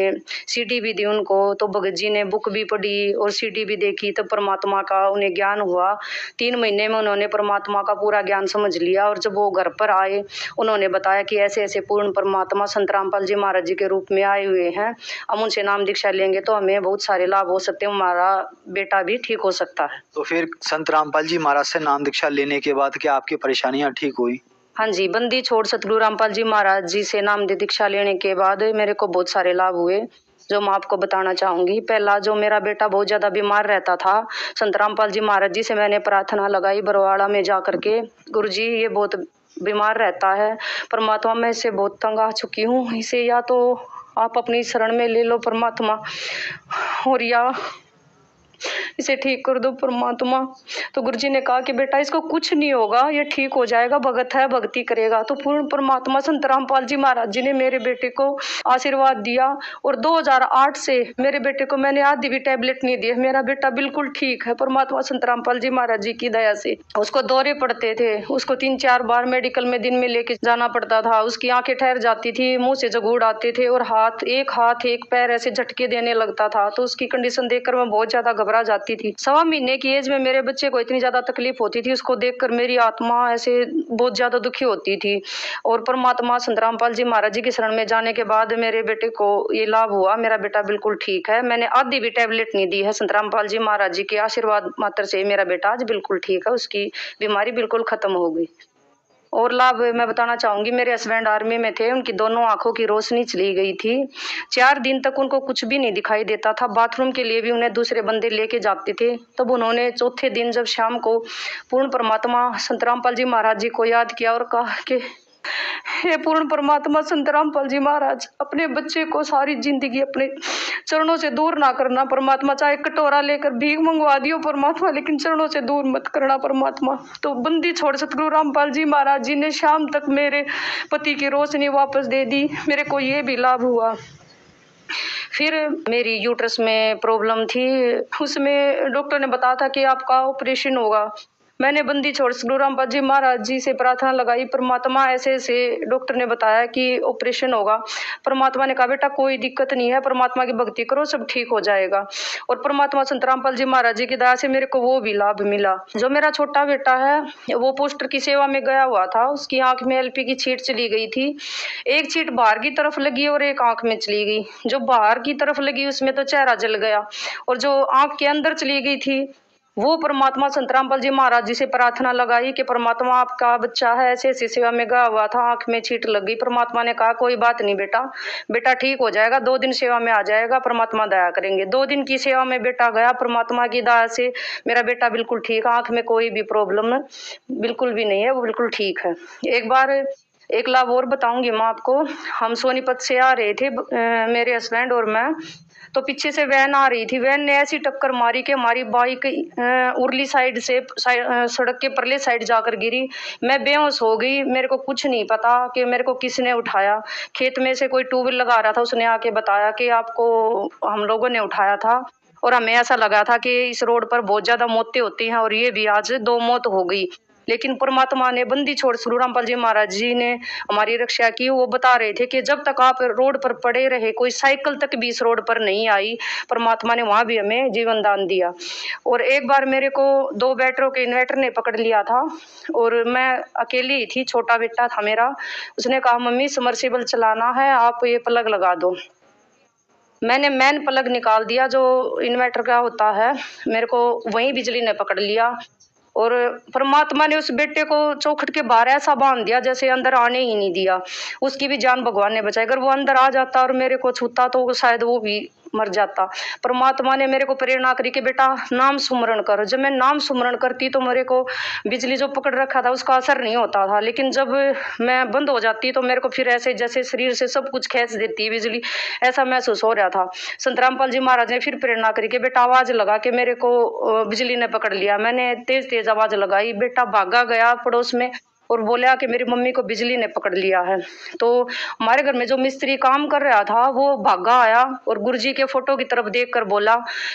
सीडी भी दी उनको, तो भगत जी ने बुक भी पढ़ी और सीडी भी देखी, तब परमात्मा का उन्हें ज्ञान हुआ। 3 महीने में उन्होंने परमात्मा का पूरा ज्ञान समझ लिया और जब वो घर पर आए उन्होंने बताया कि ऐसे ऐसे पूर्ण परमात्मा संत रामपाल जी महाराज जी के रूप में आए हुए हैं, हम उनसे नाम दीक्षा लेंगे तो हमें बहुत सारे लाभ हो सकते हैं, हमारा बेटा भी ठीक हो सकता है। तो फिर संत रामपाल जी महाराज से नाम दीक्षा लेने के बाद क्या आपकी परेशानियां ठीक हुई? हाँ जी, बंदी छोड़ सतगुरु रामपाल जी महाराज जी से नाम दीक्षा लेने के बाद मेरे को बहुत सारे लाभ हुए, जो मैं आपको बताना चाहूंगी। पहला, जो मेरा बेटा बहुत ज्यादा बीमार रहता था, संत रामपाल जी महाराज जी से मैंने प्रार्थना लगाई बरवाड़ा में जा करके, गुरु जी ये बहुत बीमार रहता है, परमात्मा मैं इससे बहुत तंग आ चुकी हूँ, इसे या तो आप अपनी शरण में ले लो परमात्मा, और या इसे ठीक कर दो परमात्मा। तो गुरुजी ने कहा कि बेटा इसको कुछ नहीं होगा, ये ठीक हो जाएगा, भगत है भक्ति करेगा। तो पूर्ण परमात्मा संत रामपाल जी महाराज जी ने मेरे बेटे को आशीर्वाद दिया और 2008 से मेरे बेटे को मैंने आधी भी टैबलेट नहीं दी, मेरा बेटा बिल्कुल ठीक है परमात्मा संत रामपाल जी महाराज जी की दया से। उसको दौरे पड़ते थे, उसको 3-4 बार मेडिकल में दिन में लेके जाना पड़ता था, उसकी आंखें ठहर जाती थी, मुंह से जगूड़ आते थे और हाथ एक पैर ऐसे झटके देने लगता था। तो उसकी कंडीशन देखकर मैं बहुत ज्यादा घबरा जाती थी। 1.25 महीने की एज में मेरे बच्चे को इतनी ज्यादा तकलीफ होती थी, उसको देखकर मेरी आत्मा ऐसे बहुत ज्यादा दुखी होती थी। और परमात्मा संत रामपाल जी महाराज जी की शरण में जाने के बाद मेरे बेटे को ये लाभ हुआ, मेरा बेटा बिल्कुल ठीक है। मैंने आधी भी टैबलेट नहीं दी है, संत रामपाल जी महाराज जी के आशीर्वाद मात्र से मेरा बेटा आज बिल्कुल ठीक है, उसकी बीमारी बिल्कुल खत्म हो गई। और लाभ मैं बताना चाहूंगी, मेरे हस्बैंड आर्मी में थे, उनकी दोनों आंखों की रोशनी चली गई थी, 4 दिन तक उनको कुछ भी नहीं दिखाई देता था, बाथरूम के लिए भी उन्हें दूसरे बंदे लेके जाते थे। तब उन्होंने चौथे दिन जब शाम को पूर्ण परमात्मा संत रामपाल जी महाराज जी को याद किया और कहा कि हे पूर्ण परमात्मा संत रामपाल जी महाराज, अपने बच्चे को सारी जिंदगी अपने चरणों से दूर ना करना परमात्मा, चाहे कटोरा लेकर भीख मंगवा दियो परमात्मा, लेकिन चरणों से दूर मत करना परमात्मा। तो बंदी छोड़ सतगुरु रामपाल जी महाराज जी ने शाम तक मेरे पति की रोशनी वापस दे दी, मेरे को ये भी लाभ हुआ। फिर मेरी यूट्रस में प्रॉब्लम थी, उसमें डॉक्टर ने बताया था कि आपका ऑपरेशन होगा, मैंने बंदी छोड़ सतगुरु रामपाल जी महाराज जी से प्रार्थना लगाई। परमात्मा ऐसे ऐसे डॉक्टर ने बताया कि ऑपरेशन होगा। परमात्मा ने कहा बेटा कोई दिक्कत नहीं है, परमात्मा की भक्ति करो सब ठीक हो जाएगा। और परमात्मा संत रामपाल जी महाराज जी की दया से मेरे को वो भी लाभ मिला। जो मेरा छोटा बेटा है वो पोस्टर की सेवा में गया हुआ था, उसकी आंख में एलपी की छींट चली गई थी। एक छींट बाहर की तरफ लगी और एक आंख में चली गई। जो बाहर की तरफ लगी उसमें तो चेहरा जल गया, और जो आंख के अंदर चली गई थी वो परमात्मा संत रामपाल जी महाराज जी से प्रार्थना लगाई कि परमात्मा आपका बच्चा है ऐसे ऐसी सेवा में गया हुआ था, आंख में छींट लग गई। परमात्मा ने कहा कोई बात नहीं बेटा, बेटा ठीक हो जाएगा, 2 दिन सेवा में आ जाएगा, परमात्मा दया करेंगे। 2 दिन की सेवा में बेटा गया, परमात्मा की दया से मेरा बेटा बिल्कुल ठीक, आंख में कोई भी प्रॉब्लम बिल्कुल भी नहीं है, वो बिल्कुल ठीक है। एक बार एक लाभ और बताऊंगी मैं आपको। हम सोनीपत से आ रहे थे मेरे हस्बैंड और मैं, तो पीछे से वैन आ रही थी। वैन ने ऐसी टक्कर मारी कि हमारी बाइक उरली साइड से सड़क के परले साइड जाकर गिरी। मैं बेहोश हो गई, मेरे को कुछ नहीं पता कि मेरे को किसने उठाया। खेत में से कोई टूबल लगा रहा था, उसने आके बताया कि आपको हम लोगों ने उठाया था। और हमें ऐसा लगा था कि इस रोड पर बहुत ज्यादा मौतें होती हैं, और ये भी आज 2 मौत हो गई। लेकिन परमात्मा ने बंदी छोड़ सतगुरु रामपाल जी महाराज जी ने हमारी रक्षा की। वो बता रहे थे कि जब तक आप रोड पर पड़े रहे, कोई साइकिल तक भी इस रोड पर नहीं आई, परमात्मा ने वहां भी हमें जीवन दान दिया। और एक बार मेरे को 2 बैटरों के इन्वर्टर ने पकड़ लिया था, और मैं अकेली ही थी, छोटा बेटा था मेरा। उसने कहा मम्मी समरसेबल चलाना है, आप ये प्लग लगा दो। मैंने मैन प्लग निकाल दिया जो इन्वर्टर का होता है, मेरे को वहीं बिजली ने पकड़ लिया। और परमात्मा ने उस बेटे को चौखट के बाहर ऐसा बांध दिया जैसे अंदर आने ही नहीं दिया। उसकी भी जान भगवान ने बचाई। अगर वो अंदर आ जाता और मेरे को छूता तो शायद वो भी मर जाता। परमात्मा ने मेरे को प्रेरणा करी कि बेटा नाम सुमरण कर। जब मैं नाम सुमरण करती तो मेरे को बिजली जो पकड़ रखा था उसका असर नहीं होता था, लेकिन जब मैं बंद हो जाती तो मेरे को फिर ऐसे जैसे शरीर से सब कुछ खींच देती है बिजली, ऐसा महसूस हो रहा था। संत रामपाल जी महाराज ने फिर प्रेरणा करी कि बेटा आवाज लगा कि मेरे को बिजली ने पकड़ लिया। मैंने तेज तेज आवाज लगाई, बेटा भागा गया पड़ोस में और बोला कि मेरी मम्मी को बिजली ने पकड़ लिया है। तो हमारे घर में जो मिस्त्री काम कर रहा था वो भागा आया और गुरुजी के फोटो की तरफ देखकर बोला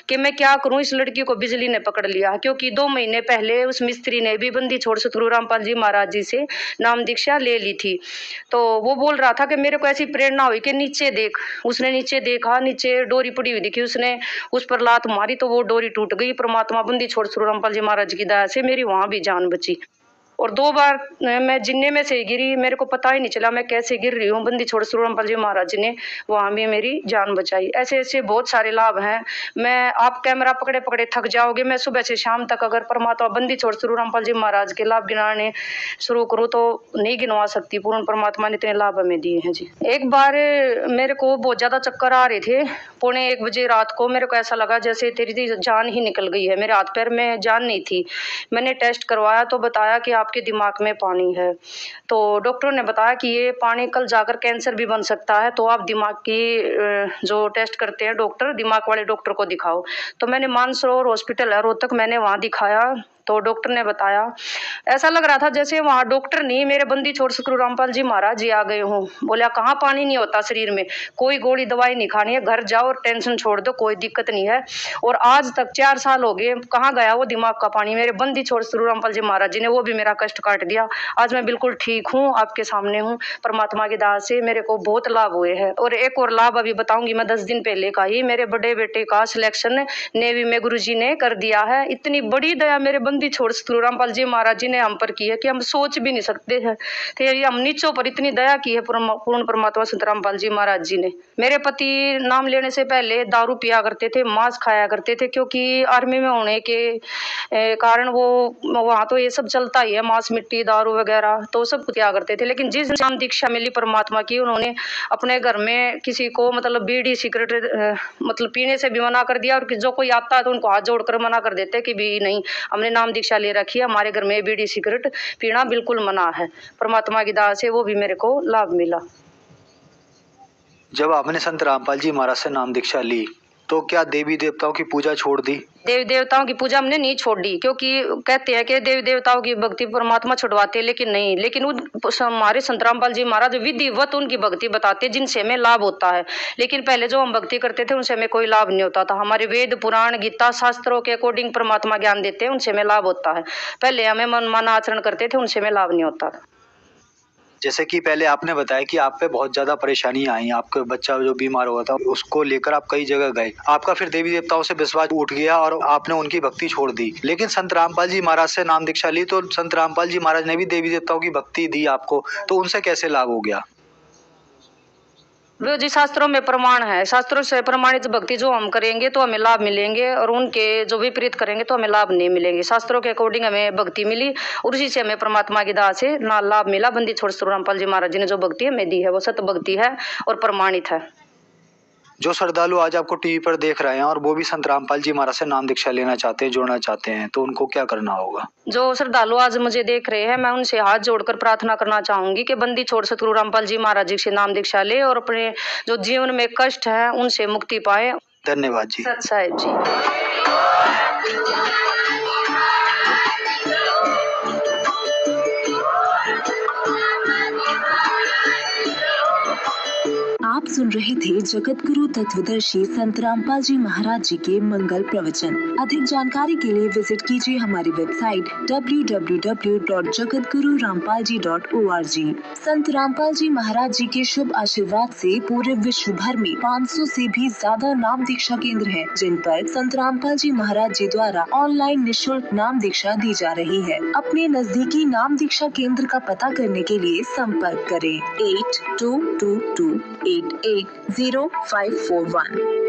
कि मैं क्या करूं, इस लड़की को बिजली ने पकड़ लिया। क्योंकि 2 महीने पहले उस मिस्त्री ने भी बंदी छोड़ सतगुरु रामपाल जी महाराज जी से नाम दीक्षा ले ली थी। तो वो बोल रहा था कि मेरे को ऐसी प्रेरणा हुई कि नीचे देख। उसने नीचे देखा, नीचे डोरी पड़ी हुई दिखी, उसने उस पर लात मारी तो वो डोरी टूट गई। परमात्मा बंदी छोड़ सतगुरु रामपाल जी महाराज की दया से मेरी वहां भी जान बची। और 2 बार मैं जिन्ने में से गिरी, मेरे को पता ही नहीं चला मैं कैसे गिर रही हूँ। बंदी छोड़ सतगुरु रामपाल जी महाराज ने वहां भी मेरी जान बचाई। ऐसे ऐसे बहुत सारे लाभ हैं। मैं आप कैमरा पकड़े पकड़े थक जाओगे। मैं सुबह से शाम तक अगर परमात्मा बंदी छोड़ सतगुरु रामपाल जी महाराज के लाभ गिनाने शुरू करूँ तो नहीं गिनवा सकती। पूर्ण परमात्मा ने इतने लाभ हमें दिए हैं जी। एक बार मेरे को बहुत ज्यादा चक्कर आ रहे थे। 1:45 बजे रात को मेरे को ऐसा लगा जैसे तेरी जान ही निकल गई है। मेरे हाथ पैर में जान नहीं थी। मैंने टेस्ट करवाया तो बताया कि आपके दिमाग में पानी है। तो डॉक्टर ने बताया कि ये पानी कल जाकर कैंसर भी बन सकता है, तो आप दिमाग की जो टेस्ट करते हैं डॉक्टर, दिमाग वाले डॉक्टर को दिखाओ। तो मैंने मानसरोवर हॉस्पिटल है रोहतक, मैंने वहां दिखाया। तो डॉक्टर ने बताया, ऐसा लग रहा था जैसे वहाँ डॉक्टर नहीं मेरे बंदी छोड़ सतगुरु रामपाल जी महाराज जी आ गए हों। बोला कहाँ पानी नहीं होता शरीर में, कोई गोली दवाई नहीं खानी है, घर जाओ और टेंशन छोड़ दो, कोई दिक्कत नहीं है। और आज तक 4 साल हो गए, कहाँ गया वो दिमाग का पानी। मेरे बंदी छोड़ सतगुरु रामपाल जी महाराज जी ने वो भी मेरा कष्ट काट दिया। आज मैं बिल्कुल ठीक हूँ, आपके सामने हूँ। परमात्मा की दया से मेरे को बहुत लाभ हुए हैं। और एक और लाभ अभी बताऊंगी मैं, 10 दिन पहले का ही। मेरे बड़े बेटे का सिलेक्शन नेवी में गुरुजी ने कर दिया है। इतनी बड़ी दया मेरे बंदी छोड़ सतगुरु रामपाल जी महाराज जी ने हम पर की है कि हम सोच भी नहीं सकते थे। हम नीचों पर इतनी दया की है पूर्ण परमात्मा संत रामपाल जी महाराज जी ने। मेरे पति नाम लेने से पहले दारू पिया करते थे, मांस खाया करते थे, क्योंकि आर्मी में होने के कारण वो वहाँ तो ये सब चलता ही है, मांस मिट्टी दारू वगैरह, तो सब कुछ किया करते थे। लेकिन जिस नाम दीक्षा मिली परमात्मा की, उन्होंने अपने घर में किसी को मतलब बीड़ी सिगरेट मतलब पीने से भी मना कर दिया। और जो कोई आता है तो उनको हाथ जोड़कर मना कर देते कि भी नहीं, हमने नाम दीक्षा ले रखी है, हमारे घर में बीड़ी सिगरेट पीना बिल्कुल मना है। परमात्मा की दया से वो भी मेरे को लाभ मिला। जब आपने संत रामपाल जी महाराज से नाम दीक्षा ली तो क्या देवी देवताओं की पूजा छोड़ दी? देवी देवताओं की पूजा हमने नहीं छोड़ी, क्योंकि कहते हैं कि देवी देवताओं की भक्ति परमात्मा छुड़वाते, लेकिन नहीं, लेकिन हमारे संत रामपाल जी महाराज विधिवत उनकी भक्ति बताते जिनसे हमें लाभ होता है। लेकिन पहले जो हम भक्ति करते थे उनसे हमें कोई लाभ नहीं होता था। हमारे वेद पुराण गीता शास्त्रों के अकॉर्डिंग परमात्मा ज्ञान देते हैं, उनसे हमें लाभ होता है। पहले हमें मनमाना आचरण करते थे, उनसे हमें लाभ नहीं होता था। जैसे कि पहले आपने बताया कि आप पे बहुत ज्यादा परेशानियां आई, आपका बच्चा जो बीमार हुआ था उसको लेकर आप कई जगह गए, आपका फिर देवी देवताओं से विश्वास उठ गया और आपने उनकी भक्ति छोड़ दी। लेकिन संत रामपाल जी महाराज से नाम दीक्षा ली तो संत रामपाल जी महाराज ने भी देवी देवताओं की भक्ति दी आपको, तो उनसे कैसे लाभ हो गया? वो जी शास्त्रों में प्रमाण है, शास्त्रों से प्रमाणित भक्ति जो हम करेंगे तो हमें लाभ मिलेंगे, और उनके जो विपरीत करेंगे तो हमें लाभ नहीं मिलेंगे। शास्त्रों के अकॉर्डिंग हमें भक्ति मिली और उसी से हमें परमात्मा की दान से ना लाभ मिला। बंदी छोड़ सतगुरु रामपाल जी महाराज जी ने जो भक्ति हमें दी है वो सत्य भक्ति है और प्रमाणित है। जो श्रद्धालु आज आपको टीवी पर देख रहे हैं और वो भी संत रामपाल जी महाराज से नाम दीक्षा लेना चाहते हैं, जोड़ना चाहते हैं, तो उनको क्या करना होगा? जो श्रद्धालु आज मुझे देख रहे हैं, मैं उनसे हाथ जोड़कर प्रार्थना करना चाहूंगी कि बंदी छोड़ सतगुरु रामपाल जी महाराज जी से नाम दीक्षा ले और अपने जो जीवन में कष्ट है उनसे मुक्ति पाए। धन्यवाद जी। सत साहिब जी। आप सुन रहे थे जगत गुरु तत्वदर्शी संत रामपाल जी महाराज जी के मंगल प्रवचन। अधिक जानकारी के लिए विजिट कीजिए हमारी वेबसाइट www.jagatgururampalji.org। संत रामपाल जी महाराज जी के शुभ आशीर्वाद से पूरे विश्व भर में 500 से भी ज्यादा नाम दीक्षा केंद्र हैं, जिन पर संत रामपाल जी महाराज जी द्वारा ऑनलाइन निःशुल्क नाम दीक्षा दी जा रही है। अपने नजदीकी नाम दीक्षा केंद्र का पता करने के लिए संपर्क करें 8222880541।